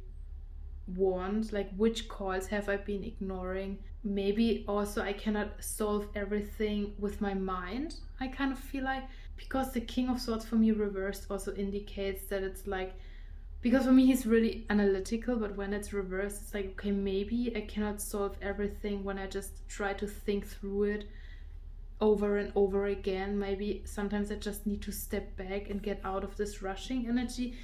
want, like which calls have I been ignoring. Maybe also I cannot solve everything with my mind, I kind of feel like, because the King of Swords for me reversed also indicates that it's like, because for me he's really analytical, but when it's reversed it's like, okay, maybe I cannot solve everything when I just try to think through it over and over again. Maybe sometimes I just need to step back and get out of this rushing energy.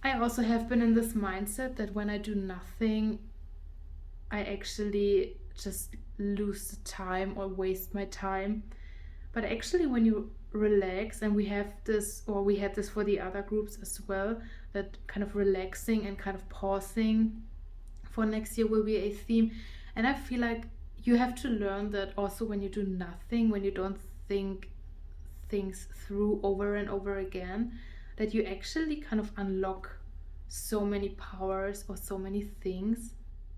I also have been in this mindset that when I do nothing, I actually just lose the time or waste my time. But actually when you relax, and we have this, or we had this for the other groups as well, that kind of relaxing and kind of pausing for next year will be a theme. And I feel like you have to learn that also when you do nothing, when you don't think things through over and over again, that you actually kind of unlock so many powers or so many things.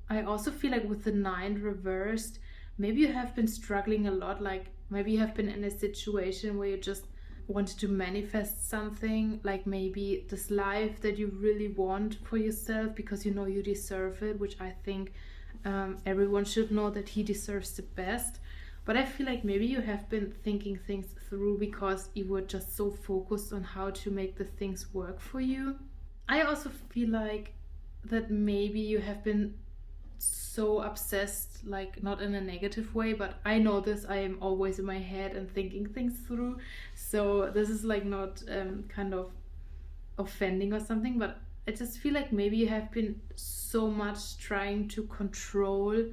I also feel like with the 9 reversed, maybe you have been struggling a lot, like maybe you have been in a situation where you just wanted to manifest something, like maybe this life that you really want for yourself because you know you deserve it, which I think everyone should know that he deserves the best. But I feel like maybe you have been thinking things through because you were just so focused on how to make the things work for you. I also feel like that maybe you have been so obsessed, like not in a negative way, but I know this, I am always in my head and thinking things through. So this is like not kind of offending or something, but I just feel like maybe you have been so much trying to control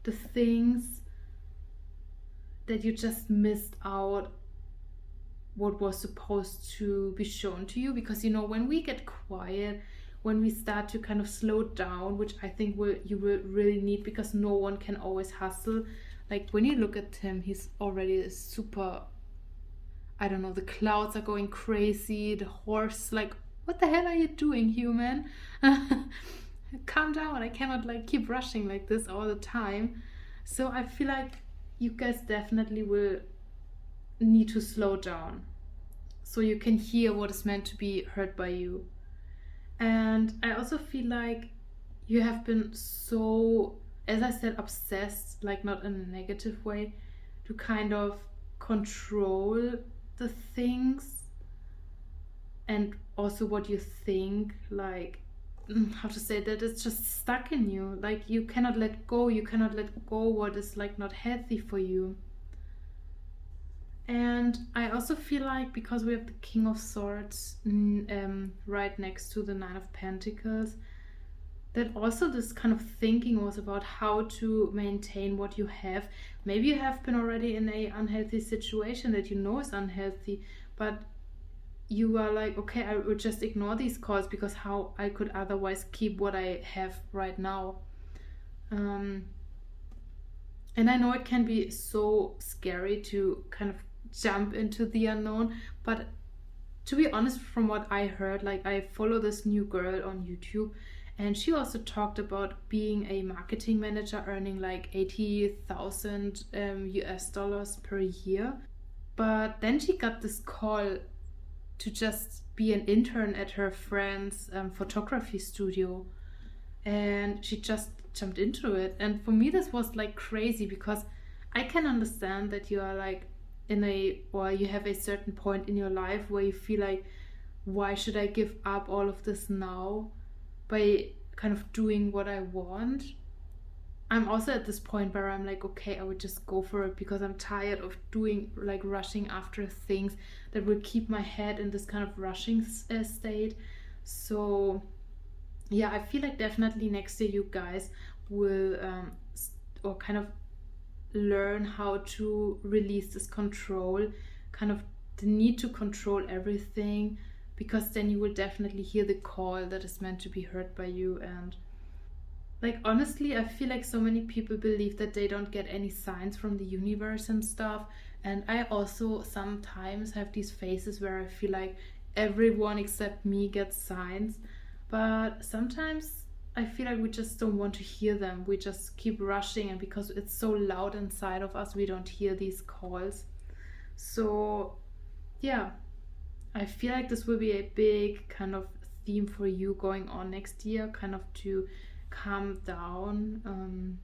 the things that you just missed out what was supposed to be shown to you. Because when we get quiet, when we start to kind of slow down, which I think you will really need, because no one can always hustle. Like when you look at Tim, he's already super, I don't know, the clouds are going crazy, the horse, like, what the hell are you doing, human? Calm down, I cannot like keep rushing like this all the time. So I feel like you guys definitely will need to slow down so you can hear what is meant to be heard by you. And I also feel like you have been so, as I said, obsessed, like not in a negative way, to kind of control the things and also what you think, like, how to say that, it's just stuck in you. Like you cannot let go what is like not healthy for you. And I also feel like, because we have the King of Swords right next to the Nine of Pentacles, that also this kind of thinking was about how to maintain what you have. Maybe you have been already in a unhealthy situation that you know is unhealthy, but you are like, okay, I will just ignore these calls because how I could otherwise keep what I have right now. And I know it can be so scary to kind of jump into the unknown, but to be honest, from what I heard, like I follow this new girl on YouTube, and she also talked about being a marketing manager earning like 80,000 US dollars per year. But then she got this call to just be an intern at her friend's photography studio, and she just jumped into it. And for me this was like crazy, because I can understand that you are like or you have a certain point in your life where you feel like, why should I give up all of this now by kind of doing what I want? I'm also at this point where I'm like, okay, I would just go for it, because I'm tired of doing like rushing after things that will keep my head in this kind of rushing state. So yeah, I feel like definitely next year you guys will or kind of learn how to release this control, kind of the need to control everything, because then you will definitely hear the call that is meant to be heard by you. And like honestly, I feel like so many people believe that they don't get any signs from the universe and stuff, and I also sometimes have these phases where I feel like everyone except me gets signs, but sometimes I feel like we just don't want to hear them. We just keep rushing, and because it's so loud inside of us, we don't hear these calls. So yeah, I feel like this will be a big kind of theme for you going on next year, kind of to calm down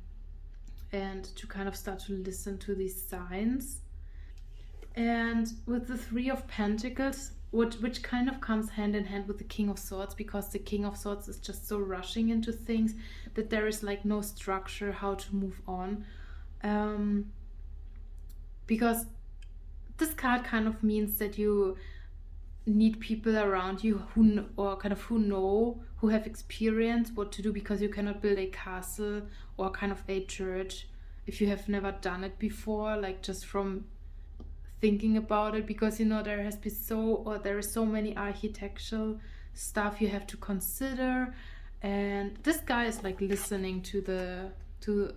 and to kind of start to listen to these signs. And with the Three of Pentacles, which kind of comes hand in hand with the King of Swords, because the King of Swords is just so rushing into things that there is like no structure how to move on. Because this card kind of means that you need people around you who know, who have experience what to do, because you cannot build a castle or kind of a church if you have never done it before, like just from thinking about it, because there is so many architectural stuff you have to consider. And this guy is like listening to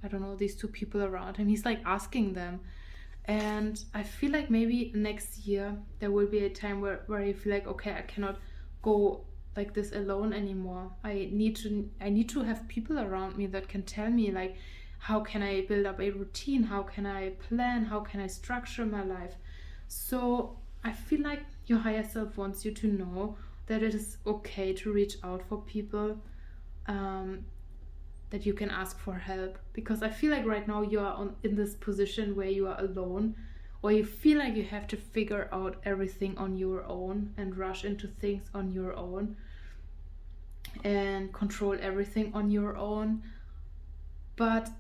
I don't know, these two people around him. He's like asking them. And I feel like maybe next year there will be a time where you feel like, okay, I cannot go like this alone anymore. I need to have people around me that can tell me, like, how can I build up a routine? How can I plan? How can I structure my life? So I feel like your higher self wants you to know that it is okay to reach out for people, that you can ask for help. Because I feel like right now you are in this position where you are alone, or you feel like you have to figure out everything on your own and rush into things on your own and control everything on your own. But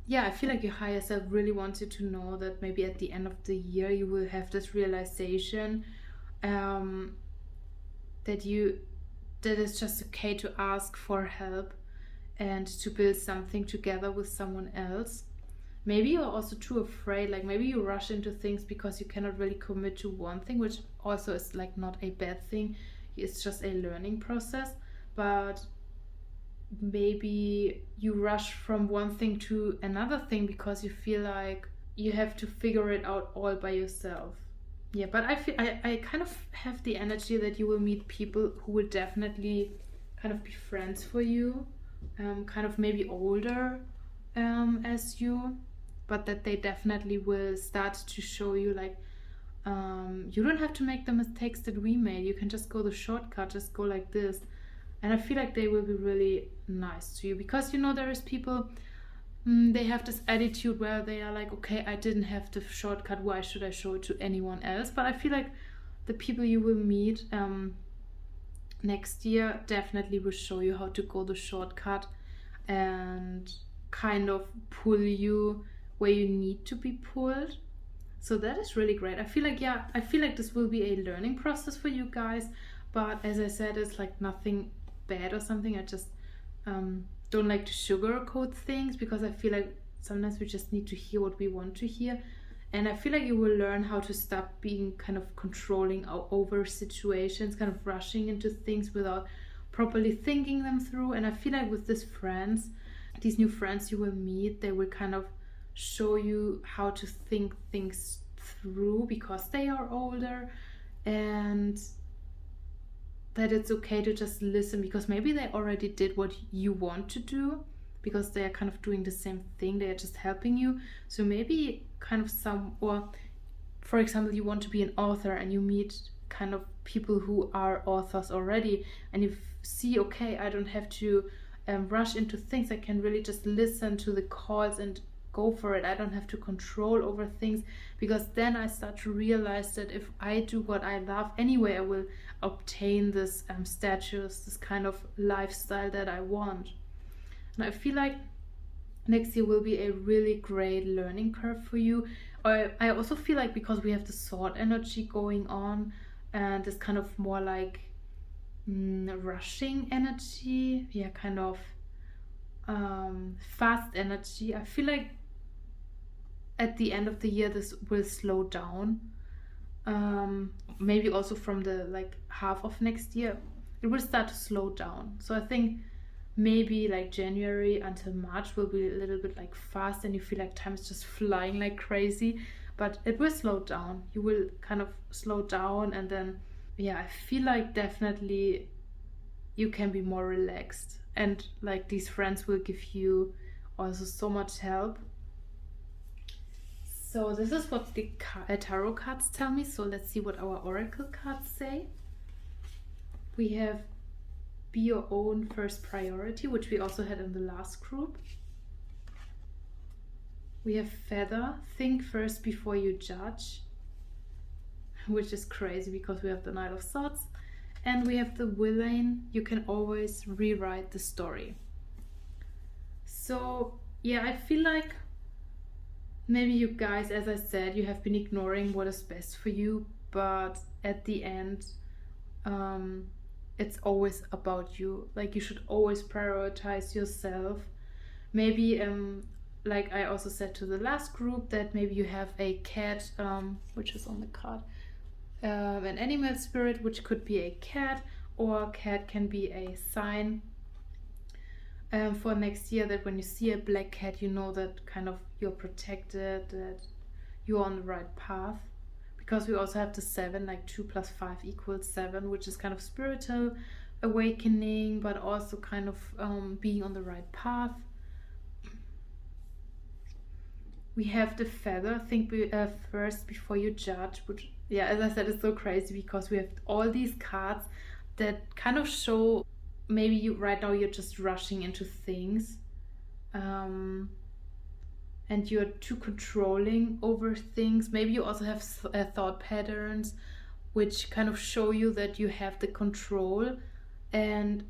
yeah, I feel like your higher self really wants you to know that maybe at the end of the year you will have this realization, that it's just okay to ask for help and to build something together with someone else. maybe you're also too afraid, like maybe you rush into things because you cannot really commit to one thing, which also is like not a bad thing. It's just a learning process. But maybe you rush from one thing to another thing because you feel like you have to figure it out all by yourself. Yeah, but I kind of have the energy that you will meet people who will definitely kind of be friends for you, kind of maybe older as you, but that they definitely will start to show you like you don't have to make the mistakes that we made. You can just go the shortcut, just go like this. And I feel like they will be really nice to you because there is people, they have this attitude where they are like, okay, I didn't have the shortcut, why should I show it to anyone else? But I feel like the people you will meet next year definitely will show you how to go the shortcut and kind of pull you where you need to be pulled. So that is really great. I feel like this will be a learning process for you guys, but as I said, it's like nothing bad or something. I just don't like to sugarcoat things because I feel like sometimes we just need to hear what we want to hear. And I feel like you will learn how to stop being kind of controlling over situations, kind of rushing into things without properly thinking them through. And I feel like with these new friends you will meet, they will kind of show you how to think things through because they are older, and that it's okay to just listen because maybe they already did what you want to do because they are kind of doing the same thing. They are just helping you. So maybe kind of or for example, you want to be an author and you meet kind of people who are authors already, and you see, okay, I don't have to rush into things. I can really just listen to the calls and go for it. I don't have to control over things, because then I start to realize that if I do what I love anyway, I will obtain this status, this kind of lifestyle that I want. And I feel like next year will be a really great learning curve for you. I also feel like because we have the sword energy going on and this kind of more like rushing energy, yeah, kind of fast energy, I feel like at the end of the year this will slow down. Maybe also from the like half of next year it will start to slow down. So I think maybe like January until March will be a little bit like fast and you feel like time is just flying like crazy, but it will slow down. You will kind of slow down, and then yeah, I feel like definitely you can be more relaxed, and like these friends will give you also so much help. So this is what the tarot cards tell me. So let's see what our oracle cards say. We have be your own first priority, which we also had in the last group. We have feather, think first before you judge, which is crazy because we have the Knight of Swords. And we have the villain, you can always rewrite the story. So yeah, I feel like maybe you guys, as I said, you have been ignoring what is best for you, but at the end, it's always about you. Like you should always prioritize yourself. Maybe, like I also said to the last group, that maybe you have a cat, which is on the card, an animal spirit, which could be a cat, or cat can be a sign for next year, that when you see a black cat, you know that kind of you're protected, that you're on the right path. Because we also have the 7, like 2 + 5 = 7, which is kind of spiritual awakening, but also kind of being on the right path. We have the feather, think first before you judge, which, yeah, as I said, it's so crazy because we have all these cards that kind of show maybe you right now you're just rushing into things, and you're too controlling over things. Maybe you also have thought patterns which kind of show you that you have the control and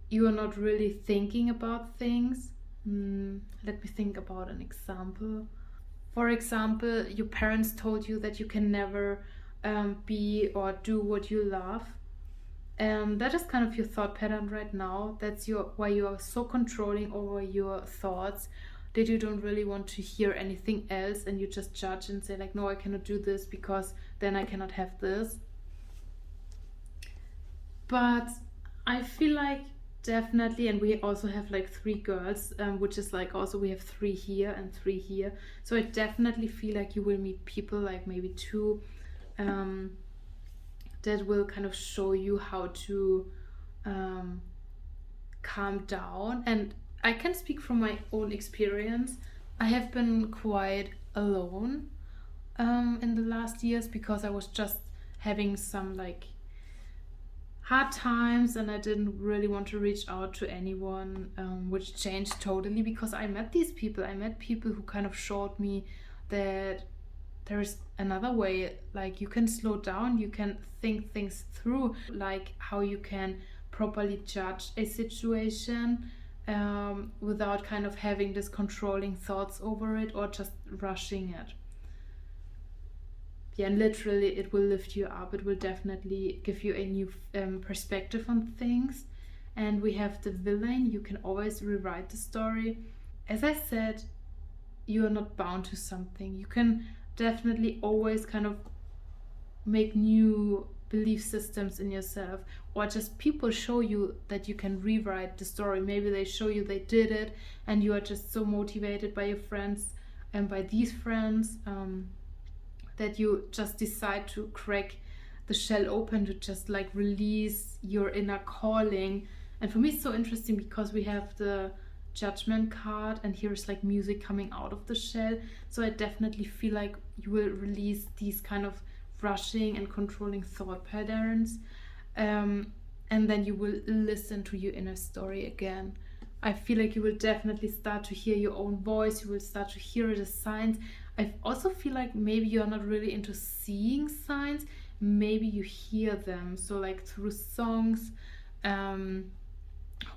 you are not really thinking about things. Let me think about an example. For example, your parents told you that you can never be or do what you love. That is kind of your thought pattern right now. That's why you are so controlling over your thoughts, that you don't really want to hear anything else, and you just judge and say like, no, I cannot do this because then I cannot have this. But I feel like definitely, and we also have like 3 girls, which is like also we have 3 here and 3 here. So I definitely feel like you will meet people, like maybe 2, that will kind of show you how to calm down. And I can speak from my own experience. I have been quite alone in the last years because I was just having some like hard times, and I didn't really want to reach out to anyone, which changed totally because I met these people. I met people who kind of showed me that there is another way, like you can slow down, you can think things through, like how you can properly judge a situation without kind of having this controlling thoughts over it or just rushing it. Yeah, and literally it will lift you up. It will definitely give you a new perspective on things. And we have the villain. You can always rewrite the story. As I said, you are not bound to something. You can definitely always kind of make new belief systems in yourself, or just people show you that you can rewrite the story. Maybe they show you they did it and you are just so motivated by your friends and by these friends that you just decide to crack the shell open, to just like release your inner calling. And for me it's so interesting because we have the Judgment card, and here's like music coming out of the shell. So I definitely feel like you will release these kind of rushing and controlling thought patterns, and then you will listen to your inner story again. I feel like you will definitely start to hear your own voice. You will start to hear the signs. I also feel like maybe you're not really into seeing signs. Maybe you hear them. So like through songs,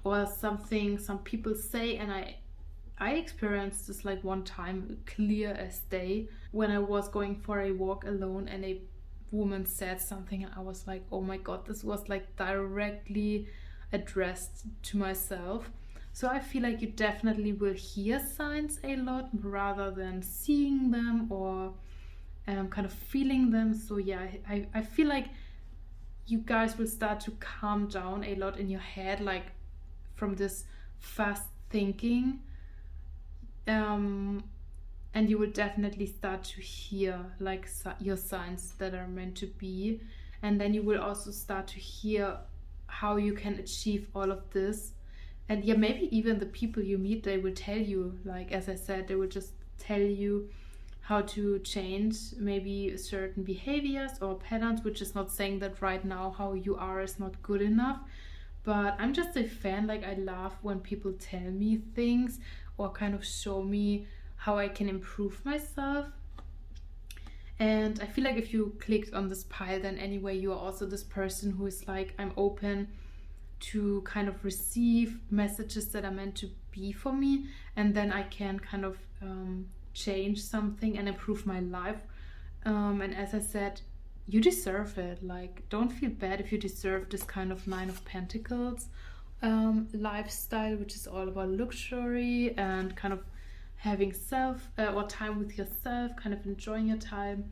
or something some people say. And I experienced this like one time, clear as day, when I was going for a walk alone and a woman said something, and I was like, oh my god, this was like directly addressed to myself. So I feel like you definitely will hear signs a lot rather than seeing them or kind of feeling them. So yeah, I feel like you guys will start to calm down a lot in your head, like from this fast thinking, and you will definitely start to hear like your signs that are meant to be. And then you will also start to hear how you can achieve all of this. And yeah, maybe even the people you meet, they will tell you, like as I said, they will just tell you how to change maybe certain behaviors or patterns, which is not saying that right now how you are is not good enough. But I'm just a fan. Like I love when people tell me things or kind of show me how I can improve myself. And I feel like if you clicked on this pile, then anyway, you are also this person who is like, I'm open to kind of receive messages that are meant to be for me, and then I can kind of change something and improve my life. And as I said, you deserve it. Like, don't feel bad if you deserve this kind of 9 of Pentacles lifestyle, which is all about luxury and kind of having self or time with yourself, kind of enjoying your time.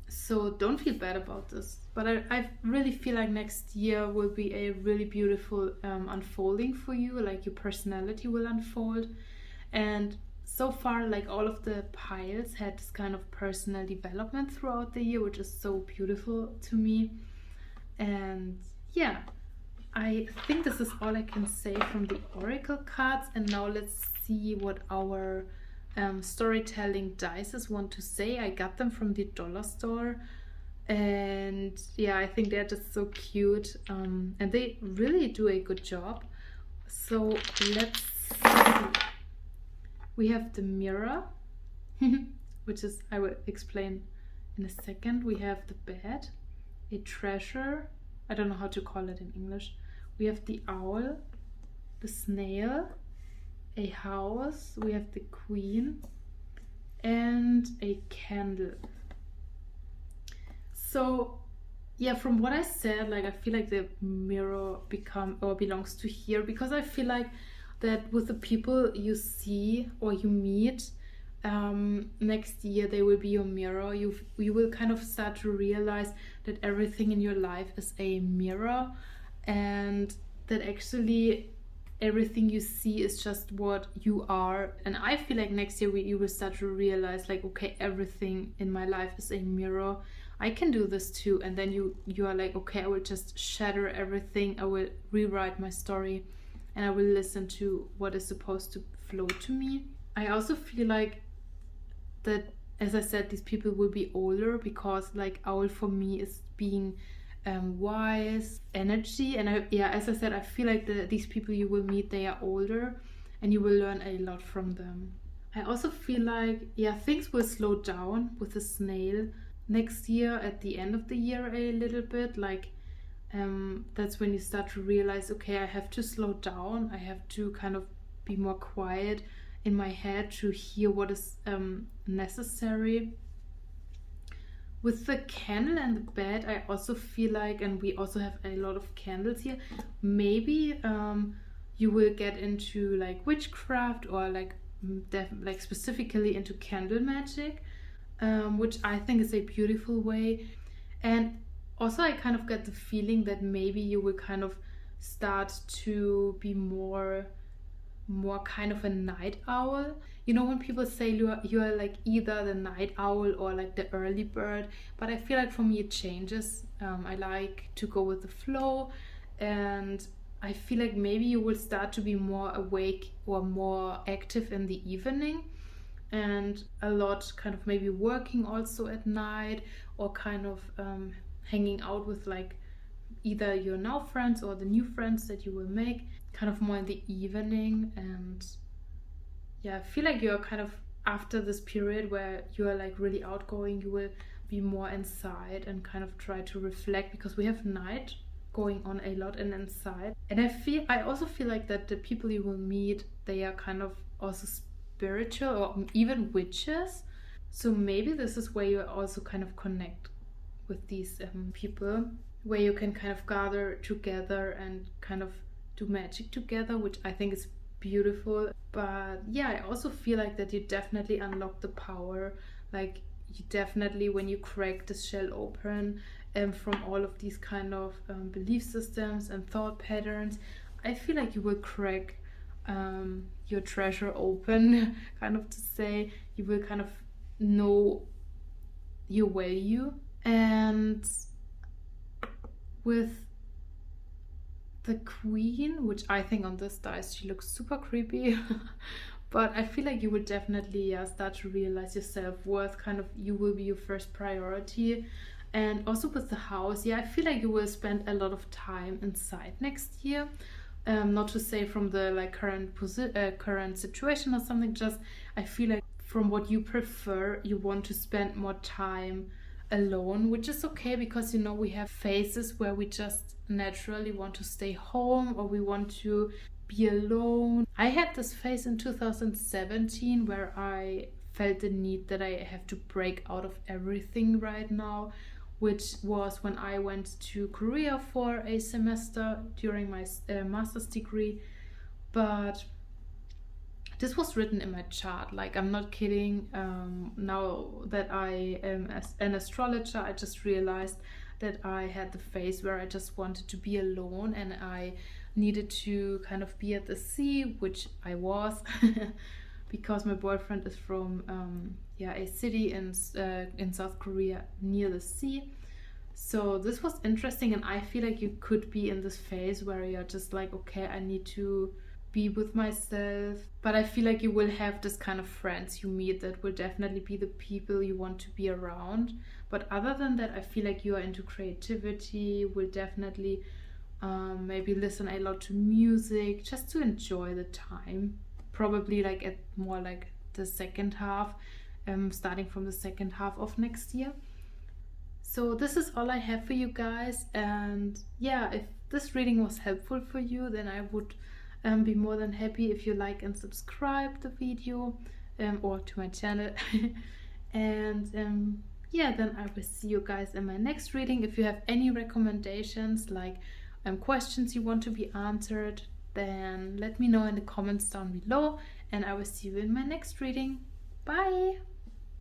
So don't feel bad about this. But I really feel like next year will be a really beautiful unfolding for you. Like your personality will unfold. And so far, like all of the piles had this kind of personal development throughout the year, which is so beautiful to me. And yeah, I think this is all I can say from the oracle cards. And now let's see what our storytelling dices want to say. I got them from the dollar store, and yeah, I think they're just so cute, and they really do a good job. So let's see. We have the mirror, which is, I will explain in a second. We have the bed, a treasure, I don't know how to call it in English. We have the owl, the snail, a house, we have the queen, and a candle. So yeah, from what I said, like I feel like the mirror belongs to here, because I feel like that with the people you see or you meet, next year they will be your mirror. You will kind of start to realize that everything in your life is a mirror, and that actually everything you see is just what you are. And I feel like next year you will start to realize, like, okay, everything in my life is a mirror. I can do this too. And then you are like, okay, I will just shatter everything. I will rewrite my story, and I will listen to what is supposed to flow to me. I also feel like that, as I said, these people will be older, because like owl for me is being wise energy. And as I said, I feel like these people you will meet, they are older, and you will learn a lot from them. I also feel like, things will slow down with the snail next year, at the end of the year, a little bit. Like, that's when you start to realize, okay, I have to slow down. I have to kind of be more quiet in my head to hear what is necessary. With the candle and the bed, I also feel like, and we also have a lot of candles here, maybe you will get into like witchcraft, or like specifically into candle magic, which I think is a beautiful way. And also I kind of get the feeling that maybe you will kind of start to be more kind of a night owl. You know, when people say you are like either the night owl or like the early bird, but I feel like for me it changes. I like to go with the flow, and I feel like maybe you will start to be more awake or more active in the evening, and a lot kind of maybe working also at night, or kind of hanging out with like either your now friends or the new friends that you will make, kind of more in the evening. And I feel like you're kind of, after this period where you are like really outgoing, you will be more inside and kind of try to reflect, because we have night going on a lot and inside. And I also feel like that the people you will meet, they are kind of also spiritual, or even witches. So maybe this is where you also kind of connect with these people, where you can kind of gather together and kind of do magic together, which I think is beautiful. But I also feel like that you definitely unlock the power. Like, you definitely, when you crack this shell open, from all of these kind of belief systems and thought patterns, I feel like you will crack your treasure open, kind of to say. You will kind of know your value. And with the queen, which I think on this dice she looks super creepy, but I feel like you will definitely start to realize your self-worth. Kind of, you will be your first priority. And also with the house, I feel like you will spend a lot of time inside next year. Not to say from the like current situation or something, just I feel like from what you prefer, you want to spend more time alone, which is okay, because you know, we have phases where we just naturally want to stay home, or we want to be alone. I had this phase in 2017 where I felt the need that I have to break out of everything right now, which was when I went to Korea for a semester during my master's degree. But this was written in my chart, like, I'm not kidding. Now that I am an astrologer, I just realized that I had the phase where I just wanted to be alone, and I needed to kind of be at the sea, which I was, because my boyfriend is from a city in South Korea near the sea. So this was interesting, and I feel like you could be in this phase where you're just like, okay, I need to be with myself. But I feel like you will have this kind of friends you meet that will definitely be the people you want to be around. But other than that, I feel like you are into creativity, will definitely maybe listen a lot to music, just to enjoy the time. Probably like at more like the second half, starting from the second half of next year. So this is all I have for you guys. And if this reading was helpful for you, then I would be more than happy if you like and subscribe the video, or to my channel. And then I will see you guys in my next reading. If you have any recommendations, like questions you want to be answered, then let me know in the comments down below, and I will see you in my next reading. Bye!